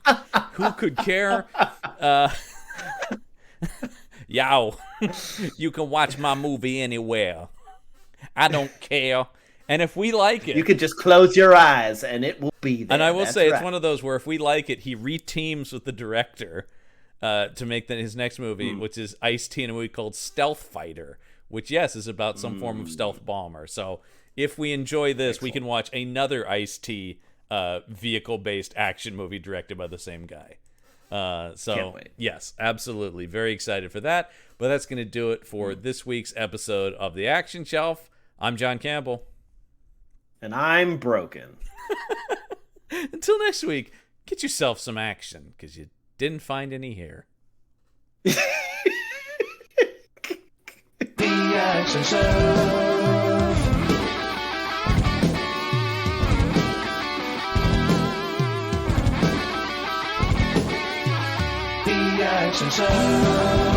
think who could care? Yow. You can watch my movie anywhere. I don't care. And if we like it, you could just close your eyes and it will be there. And I will say it's one of those where if we like it, he reteams with the director to make his next movie, which is Ice-T in a movie called Stealth Fighter, which, yes, is about some form of stealth bomber. So if we enjoy this, we can watch another Ice-T vehicle-based action movie directed by the same guy. Can't wait. Yes, absolutely. Very excited for that. But that's going to do it for this week's episode of The Action Shelf. I'm John Campbell. And I'm broken. Until next week, get yourself some action, because you didn't find any here. The Action Show. The Action Show.